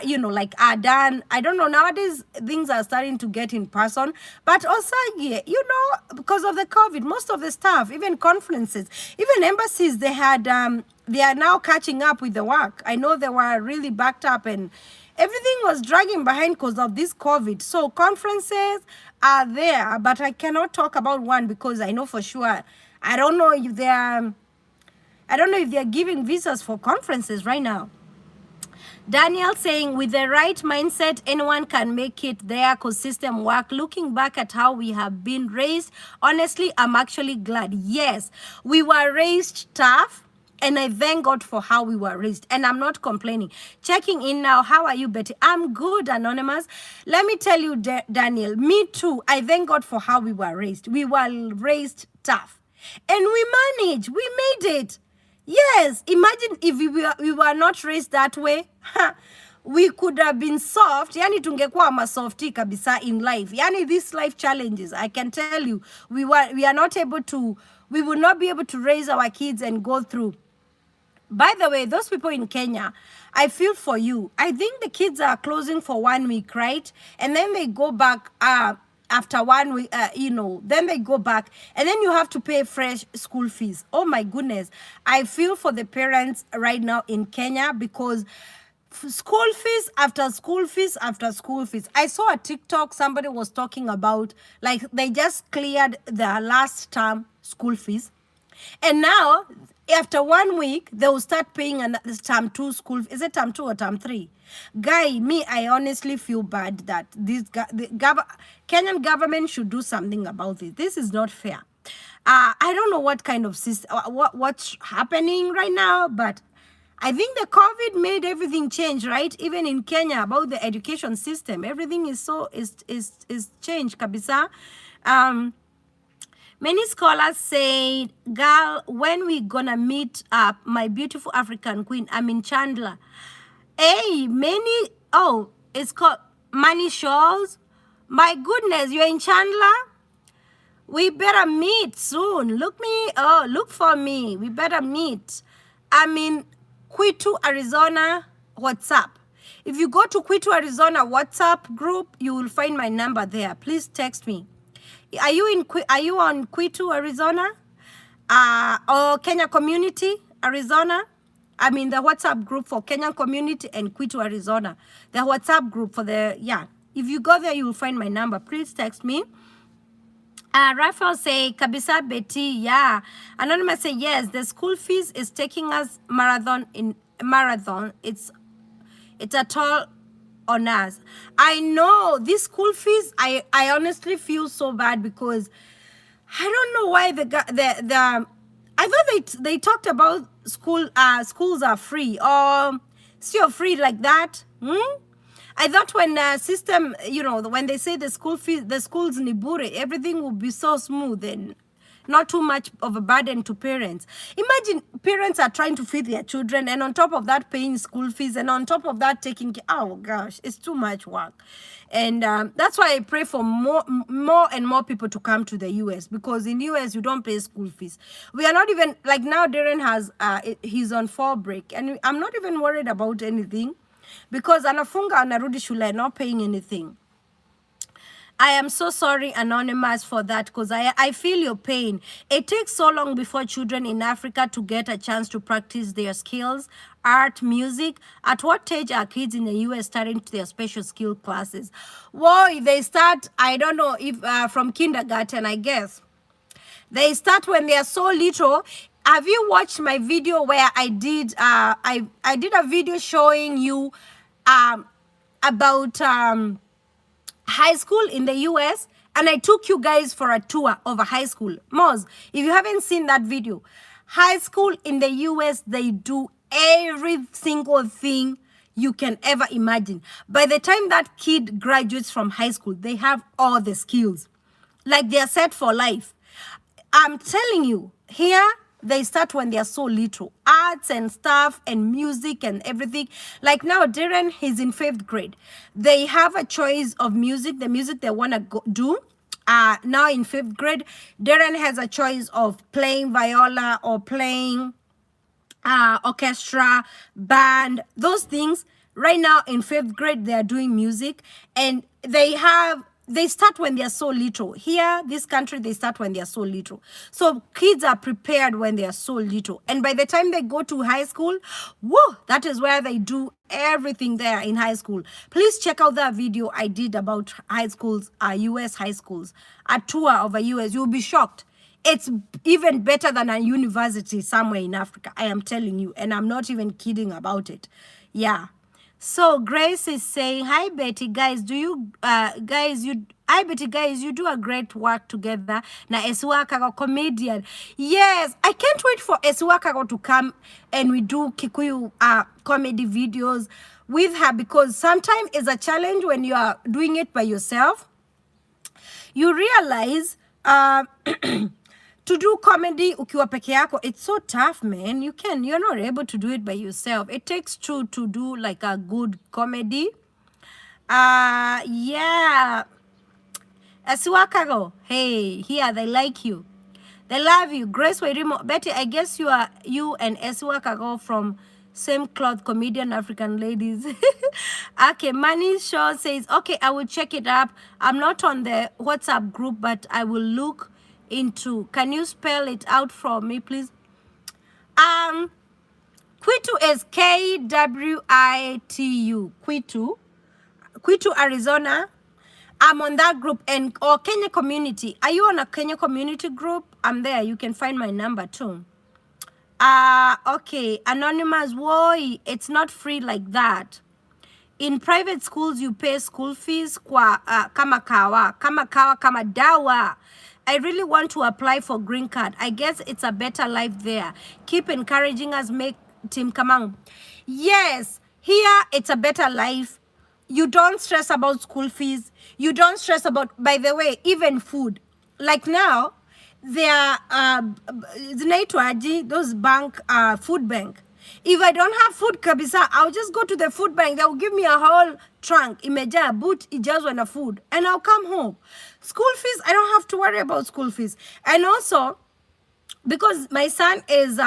you know, like are done. I don't know, nowadays things are starting to get in person, but also, you know, because of the COVID, most of the stuff, even conferences, even embassies, they had, they are now catching up with the work. I know they were really backed up and everything was dragging behind because of this COVID. So conferences are there, but I cannot talk about one because I know for sure, I don't know if they're giving visas for conferences right now. Daniel saying, with the right mindset, anyone can make it. Their ecosystem work. Looking back at how we have been raised, honestly, I'm actually glad. Yes, we were raised tough, and I thank God for how we were raised. And I'm not complaining. Checking in now. How are you, Betty? I'm good, Anonymous. Let me tell you, Daniel, me too. I thank God for how we were raised. We were raised tough. And we managed. We made it. Yes, imagine if we were not raised that way. We could have been soft. Yani tungekuwa masofti kabisa in life. Yani these life challenges, I can tell you, we will not be able to raise our kids and go through. By the way, those people in Kenya, I feel for you. I think the kids are closing for 1 week, right? And then they go back after 1 week, you know, then they go back and then you have to pay fresh school fees. Oh my goodness. I feel for the parents right now in Kenya because school fees after school fees after school fees. I saw a TikTok, somebody was talking about, like, they just cleared their last term school fees. And now, after 1 week, they will start paying another term 2 school. Is it term 2 or term 3? Guy, me, I honestly feel bad that the Kenyan government should do something about this. This is not fair. I don't know what kind of system, what's happening right now, but I think the COVID made everything change, right? Even in Kenya, about the education system, everything is changed, kabisa. Many scholars say, girl, when we gonna meet up, my beautiful African queen? I'm in Chandler. Hey, it's called Money Shawls. My goodness, you're in Chandler? We better meet soon. Look for me. We better meet. I'm in Quito, Arizona, WhatsApp. If you go to Quito, Arizona WhatsApp group, you will find my number there. Please text me. Are you on Quito, Arizona? Or Kenya Community, Arizona? I'm in the WhatsApp group for Kenyan Community and Quito, Arizona. The WhatsApp group for if you go there, you will find my number. Please text me. Raphael say, Kabisa Betty, yeah. Anonymous say, yes, the school fees is taking us marathon. It's a toll on us. I know these school fees, I honestly feel so bad because I don't know why I thought they talked about schools are free or still free like that. I thought when system, you know, when they say the school fees, the schools nibure, everything will be so smooth and not too much of a burden to parents. Imagine parents are trying to feed their children, and on top of that paying school fees, and on top of that taking care. Oh gosh, it's too much work. And that's why I pray for more and more people to come to the US, because in US you don't pay school fees. We are not even, like now Darren has he's on fall break, and I'm not even worried about anything, because anafunga anarudi shule, not paying anything. I am so sorry, Anonymous, for that, because I feel your pain. It takes so long before children in Africa to get a chance to practice their skills, art, music. At what age are kids in the US starting their special skill classes? Well, they start, I don't know, if from kindergarten, I guess. They start when they are so little. Have you watched my video where I did, I did a video showing you about... high school in the US, and I took you guys for a tour of a high school. Moz, if you haven't seen that video, high school in the US, they do every single thing you can ever imagine. By the time that kid graduates from high school, they have all the skills. Like, they're set for life. I'm telling you, here, they start when they're so little. Arts and stuff and music and everything. Like now, Darren, he's in 5th grade. They have a choice of music, the music they want to do. Now in 5th grade, Darren has a choice of playing viola or playing orchestra, band, those things. Right now in 5th grade, they are doing music, and they start when they are so little. Here, this country, they start when they are so little. So kids are prepared when they are so little. And by the time they go to high school, whoa, that is where they do everything there in high school. Please check out that video I did about high schools, US high schools, a tour of a US. You'll be shocked. It's even better than a university somewhere in Africa. I am telling you, and I'm not even kidding about it. Yeah. So Grace is saying, hi Betty, guys, do you hi Betty, guys, you do a great work together. Na Esiwakago comedian. Yes, I can't wait for Esiwakago to come and we do Kikuyu comedy videos with her, because sometimes it's a challenge when you are doing it by yourself. You realize to do comedy ukiwa peke yako, it's so tough, man. You're not able to do it by yourself. It takes two to do like a good comedy. Yeah. Esiwakago, hey, here they like you. They love you. Grace Wairimo. Betty, I guess you and Esiwakago from same cloth, comedian African ladies. Okay, Manny Shaw says, okay, I will check it up. I'm not on the WhatsApp group, but I will look into. Can you spell it out for me, please? Kwitu is Kwitu. Kwitu, Arizona. I'm on that group. And Kenya community. Are you on a Kenya community group? I'm there. You can find my number too. Okay, Anonymous, why? It's not free like that. In private schools, you pay school fees kwa kama kawa, kama dawa. I really want to apply for green card. I guess it's a better life there. Keep encouraging us, make Team Kamang. Yes, here it's a better life. You don't stress about school fees. You don't stress about, by the way, even food. Like now, there are those bank, food bank. If I don't have food kabisa, I'll just go to the food bank. They'll give me a whole trunk, imeja boot, ijazwa na food, and I'll come home. School fees, I don't have to worry about school fees. And also, because my son is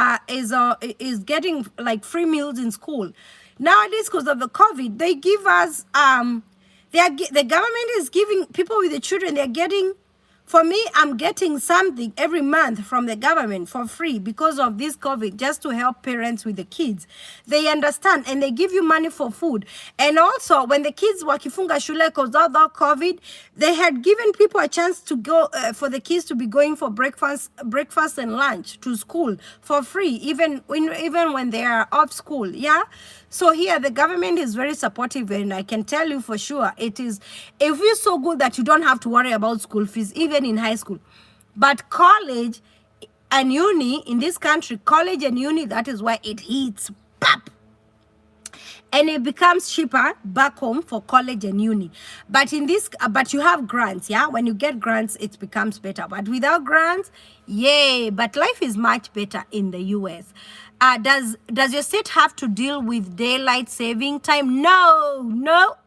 getting like free meals in school nowadays because of the COVID, they give us the government is giving people with the children, they're getting. For me, I'm getting something every month from the government for free because of this COVID, just to help parents with the kids. They understand, and they give you money for food. And also, when the kids were kifunga shule because of the COVID, they had given people a chance to go, for the kids to be going for breakfast and lunch to school for free, even when they are off school, yeah? So here, the government is very supportive, and I can tell you for sure, it feels so good that you don't have to worry about school fees, even in high school. But college and uni, in this country, college and uni, that is why it hits, pop. and it becomes cheaper back home for college and uni. But in this, but you have grants, yeah. When you get grants, it becomes better. But without grants, yay! But life is much better in the US. Does your state have to deal with daylight saving time? No, no.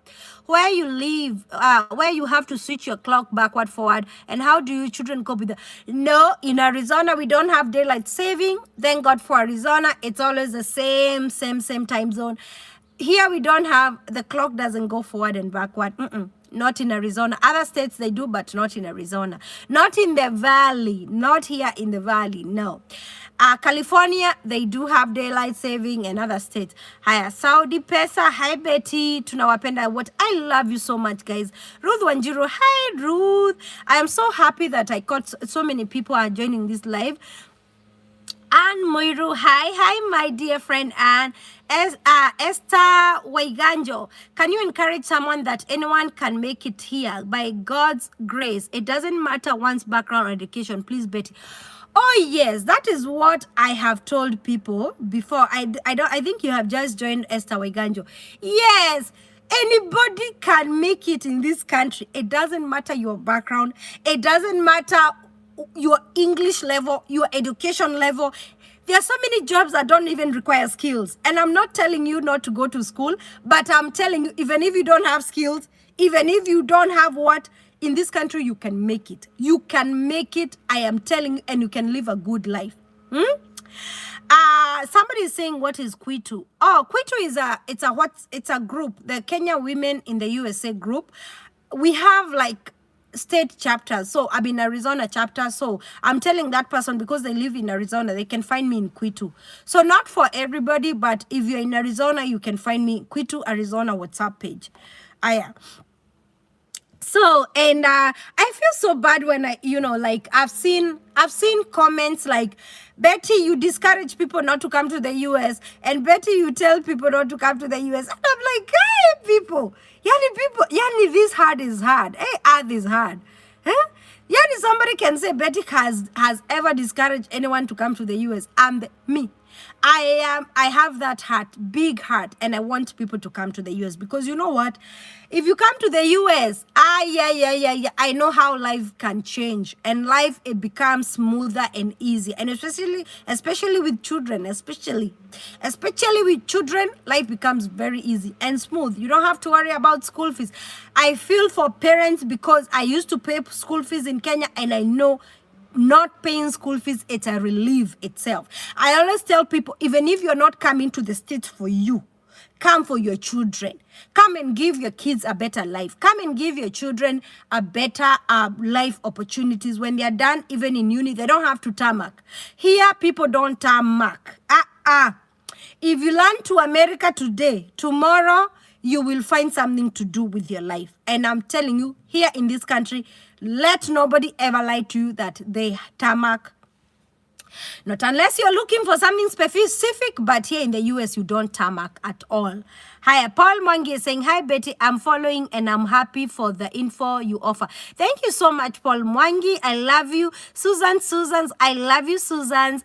Where you live, where you have to switch your clock backward, forward, and how do you children cope with that? No, in Arizona, we don't have daylight saving. Thank God for Arizona. It's always the same time zone. Here we don't have, the clock doesn't go forward and backward. Not in Arizona. Other states they do, but not in Arizona. Not in the valley. Not here in the valley. No. California, they do have daylight saving, and other states. Haya, Saudi Pesa. Hi, Betty. Tunawapenda. What? I love you so much, guys. Ruth Wanjiru. Hi, Ruth. I am so happy that I got so many people are joining this live. Anne Moiru, hi, my dear friend Anne. Esther Waiganjo, can you encourage someone that anyone can make it here by God's grace? It doesn't matter one's background or education. Please, Betty. Oh yes, that is what I have told people before. I think you have just joined Esther Waiganjo. Yes. Anybody can make it in this country. It doesn't matter your background. It doesn't matter your English level, your education level. There are so many jobs that don't even require skills. And I'm not telling you not to go to school, but I'm telling you, even if you don't have skills, even if you don't have what, in this country, you can make it. You can make it, I am telling you, and you can live a good life. Somebody is saying, what is Kwitu? Oh, Kwitu is it's a group, the Kenya Women in the USA group. We have like state chapters. So I'm in Arizona chapter. So I'm telling that person, because they live in Arizona, they can find me in Kwitu. So not for everybody, but if you're in Arizona, you can find me Kwitu, Arizona WhatsApp page. So, and I feel so bad when like I've seen comments like, Betty, you discourage people not to come to the US, and Betty, you tell people not to come to the US. And I'm like, hey, people, yani this hard is hard. Hey, earth is hard. Huh? Yani somebody can say Betty has ever discouraged anyone to come to the US. And me. I have that heart, big heart, and I want people to come to the US, because you know what? If you come to the US, I know how life can change, and life, it becomes smoother and easy, and especially with children, especially with children, life becomes very easy and smooth. You don't have to worry about school fees. I feel for parents, because I used to pay school fees in Kenya, and I know not paying school fees, it's a relief itself. I always tell people, even if you're not coming to the States for you, come for your children. Come and give your kids a better life. Come and give your children a better life opportunities. When they're done, even in uni, they don't have to tarmac. Here, people don't tarmac. If you learn to America today, tomorrow, you will find something to do with your life. And I'm telling you, here in this country, let nobody ever lie to you that they tarmac. Not unless you're looking for something specific, but here in the US, you don't tarmac at all. Hi, Paul Mwangi is saying, hi, Betty, I'm following and I'm happy for the info you offer. Thank you so much, Paul Mwangi. I love you. Susans, I love you, Susan,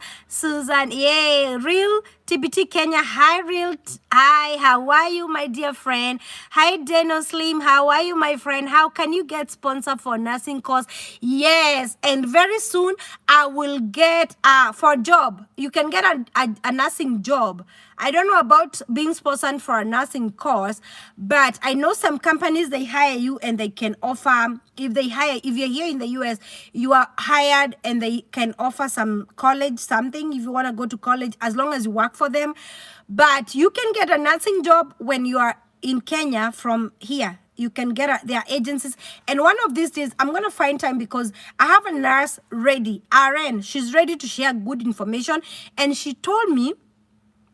yay, real TBT Kenya. Hi, real. Hi, how are you, my dear friend? Hi, Deno Slim. How are you, my friend? How can you get sponsor for nursing course? Yes, and very soon I will get for a job. You can get a nursing job. I don't know about being sponsored for a nursing course, but I know some companies, they hire you and they can offer, if you're here in the US, you are hired and they can offer some college, something, if you want to go to college, as long as you work for them. But you can get a nursing job when you are in Kenya from here. You can get their agencies. And one of these days, I'm going to find time, because I have a nurse ready, RN. She's ready to share good information. And she told me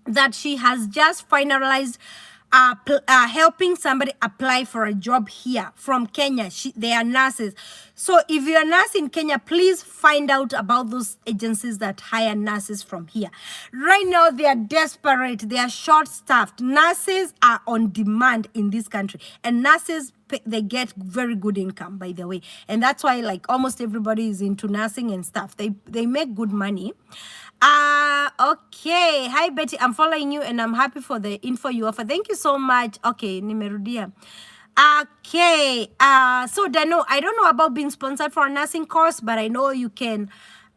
that she has just finalized helping somebody apply for a job here from Kenya. They are nurses. So if you're a nurse in Kenya, please find out about those agencies that hire nurses from here. Right now, they are desperate. They are short-staffed. Nurses are on demand in this country. And nurses, they get very good income, by the way. And that's why, like, almost everybody is into nursing and stuff. They make good money. Okay. Hi Betty, I'm following you and I'm happy for the info you offer. Thank you so much. Okay, nimerudia. Okay. So Dano, I don't know about being sponsored for a nursing course, but I know you can.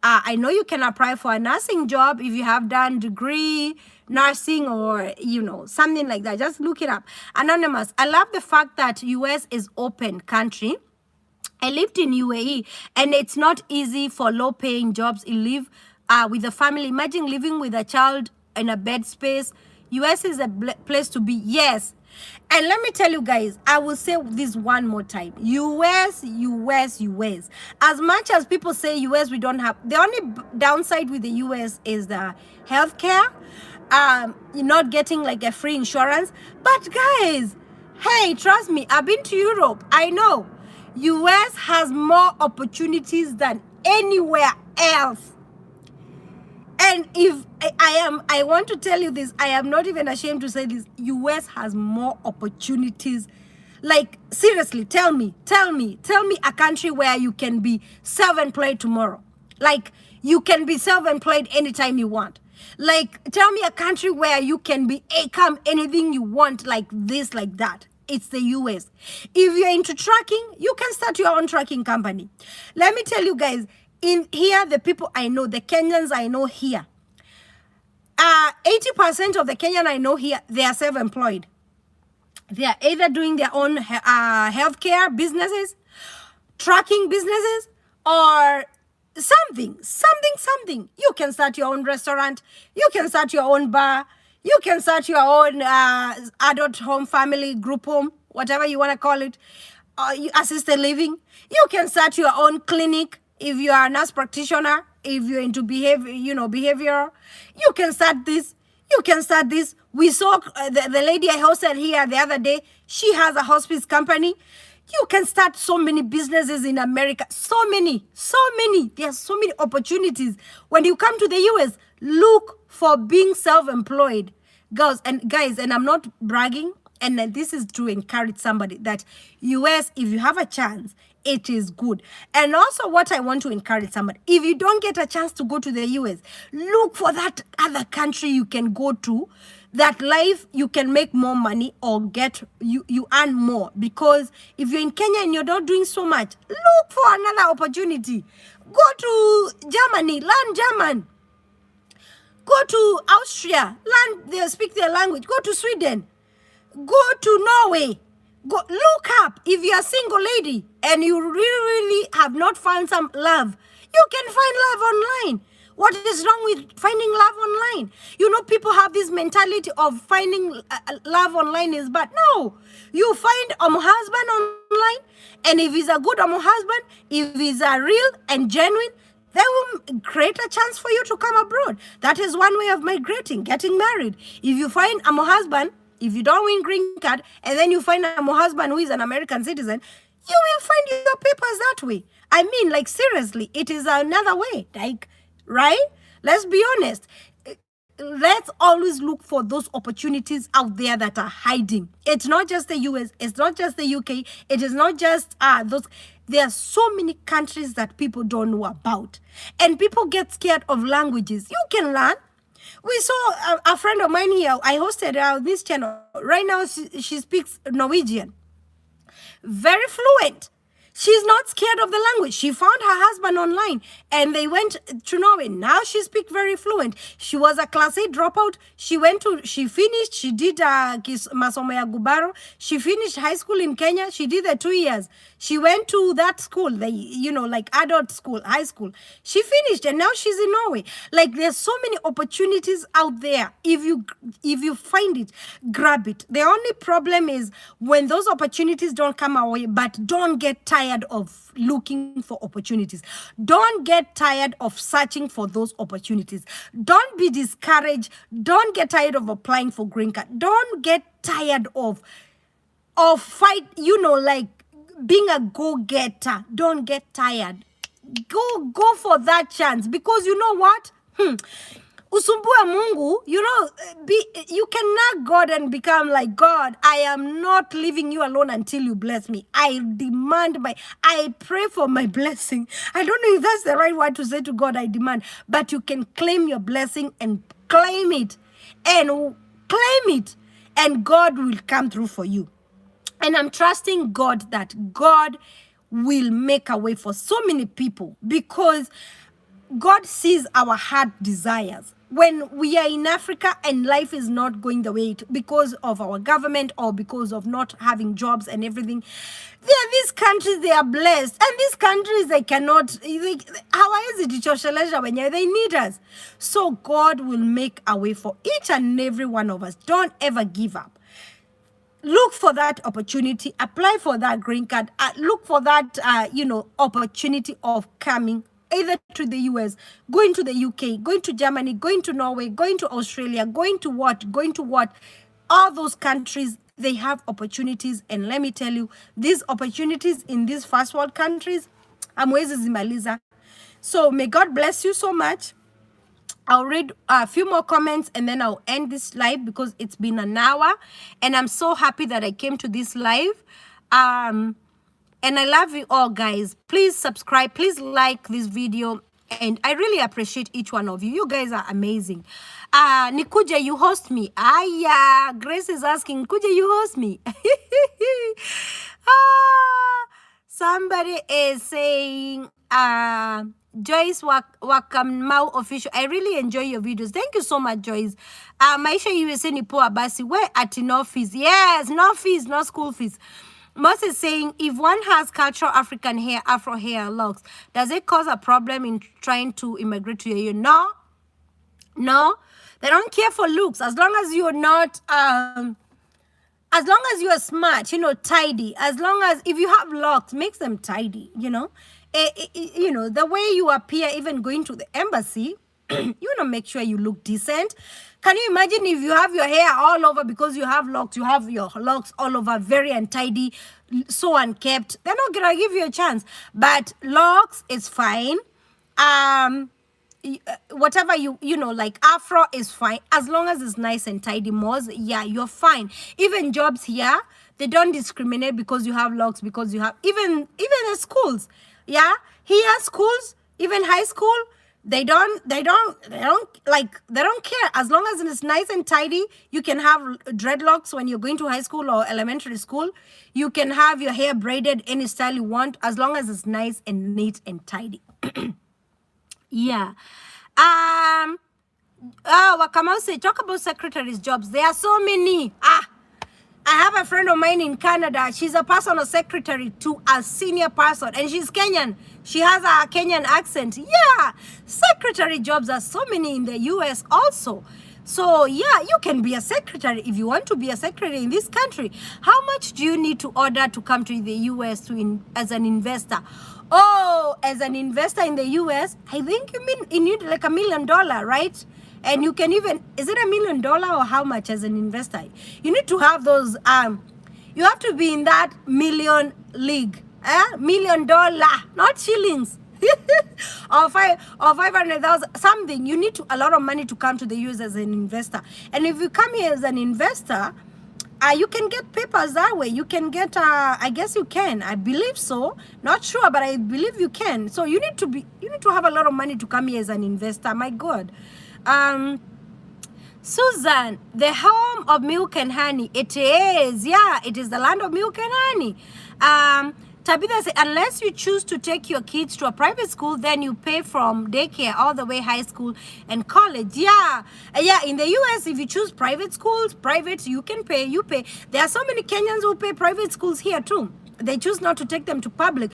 I know you can apply for a nursing job if you have done degree nursing or something like that. Just look it up. Anonymous. I love the fact that US is open country. I lived in UAE and it's not easy for low paying jobs. You live with a family. Imagine living with a child in a bed space. US is a place to be. Yes. And let me tell you guys, I will say this one more time. US. As much as people say US, we don't have, the only downside with the US is the healthcare. You're not getting like a free insurance. But guys, hey, trust me, I've been to Europe. I know. US has more opportunities than anywhere else. And if I want to tell you this, I am not even ashamed to say this. US has more opportunities. Like, seriously, tell me a country where you can be self-employed tomorrow. Like, you can be self-employed anytime you want. Like, tell me a country where you can be come anything you want, like this, like that. It's the US. If you're into trucking, you can start your own trucking company. Let me tell you guys, in here, the people I know, the Kenyans I know here, 80% of the Kenyan I know here, they are self-employed. They are either doing their own healthcare businesses, trucking businesses, or something. You can start your own restaurant. You can start your own bar. You can start your own adult home, family, group home, whatever you want to call it, assisted living. You can start your own clinic if you are a nurse practitioner, if you're into behavior. You can start this. We saw the lady I hosted here the other day. She has a hospice company. You can start so many businesses in America. So many. There's so many opportunities. When you come to the US, look for being self-employed. Girls and guys, and I'm not bragging, and this is to encourage somebody that US, if you have a chance, it is good. And also what I want to encourage somebody, if you don't get a chance to go to the US, look for that other country you can go to, that life you can make more money or you earn more. Because if you're in Kenya and you're not doing so much, look for another opportunity. Go to Germany, learn German. Go to Austria, they speak their language. Go to Sweden. Go to Norway. Go look up. If you're a single lady and you really have not found some love, you can find love online. What is wrong with finding love online? You know, people have this mentality of finding love online is bad. No, you find a husband online, and if he's a good husband, if he's a real and genuine, they will create a chance for you to come abroad. That is one way of migrating, getting married. If you find a husband, if you don't win green card, and then you find a husband who is an American citizen, you will find your papers that way. I mean, like, seriously, it is another way. Like, right? Let's be honest. Let's always look for those opportunities out there that are hiding. It's not just the US. It's not just the UK. It is not just those. There are so many countries that people don't know about. And people get scared of languages. You can learn. We saw a friend of mine here. I hosted this channel. Right now, she speaks Norwegian. Very fluent. She's not scared of the language. She found her husband online and they went to Norway. Now she speaks very fluent. She was a class 8 dropout. She finished, she did masomo ya Gubaro. She finished high school in Kenya. She did the 2 years. She went to that school, like adult school, high school. She finished and now she's in Norway. Like, there's so many opportunities out there. If you find it, grab it. The only problem is when those opportunities don't come our way, but don't get tired of looking for opportunities. Don't get tired of searching for those opportunities. Don't be discouraged. Don't get tired of applying for green card. Don't get tired of fight, like being a go-getter. Don't get tired. Go for that chance, because you know what? usumbue Mungu, you know, you can knock God and become like, God, I am not leaving you alone until you bless me. I pray for my blessing. I don't know if that's the right word to say to God, I demand, but you can claim your blessing and claim it and God will come through for you. And I'm trusting God that God will make a way for so many people, because God sees our heart desires. When we are in Africa and life is not going the way because of our government or because of not having jobs and everything, these countries, they are blessed. And these countries, they cannot, how is it when they need us? So God will make a way for each and every one of us. Don't ever give up. Look for that opportunity, apply for that green card, look for that, opportunity of coming either to the US, going to the UK, going to Germany, going to Norway, going to Australia, going to what. All those countries, they have opportunities. And let me tell you, these opportunities in these first world countries, hamwezi zimaliza. So may God bless you so much. I'll read a few more comments and then I'll end this live because it's been an hour. And I'm so happy that I came to this live. And I love you all, guys. Please subscribe. Please like this video. And I really appreciate each one of you. You guys are amazing. Nikuje, you host me. Grace is asking, Nikuje, you host me. Somebody is saying, Joyce Wakamau official. I really enjoy your videos. Thank you so much, Joyce. Maisha USA ni poa basi. Where at no fees? Yes, no fees, no school fees. Moss is saying, if one has cultural African hair, Afro hair locks, does it cause a problem in trying to immigrate to you? No. They don't care for looks. As long as you're not, as long as you are smart, tidy. As long as, if you have locks, makes them tidy, the way you appear, even going to the embassy, you want to make sure you look decent. Can you imagine if you have your hair all over because you have locks, you have your locks all over, very untidy, so unkept? They're not going to give you a chance. But locks is fine. Whatever like Afro is fine. As long as it's nice and tidy, Moz, yeah, you're fine. Even jobs here, they don't discriminate because you have locks, because you have, even the schools. Yeah, here schools, even high school, they don't care. As long as it's nice and tidy, you can have dreadlocks when you're going to high school or elementary school. You can have your hair braided any style you want, as long as it's nice and neat and tidy. Yeah. Wakamau say, talk about secretaries' jobs. There are so many. I have a friend of mine in Canada. She's a personal secretary to a senior person, and she's Kenyan. She has a Kenyan accent. Yeah, secretary jobs are so many in the US also. So yeah, you can be a secretary if you want to be a secretary in this country. How much do you need to order to come to the US as an investor? Oh, as an investor in the US, I think you need like $1 million, right? And you can even, is it $1 million or how much as an investor? You need to have those, you have to be in that million league, $1 million, not shillings. or 500,000, something. You need a lot of money to come to the US as an investor. And if you come here as an investor, you can get papers that way. You can get, I guess you can. I believe so. Not sure, but I believe you can. So you need to have a lot of money to come here as an investor. My God. Susan, the home of milk and honey. It is, yeah, it is the land of milk and honey. Tabitha said, unless you choose to take your kids to a private school, then you pay from daycare all the way high school and college. Yeah, in the US, if you choose private schools, you can pay, you pay. There are so many Kenyans who pay private schools here too. They choose not to take them to public.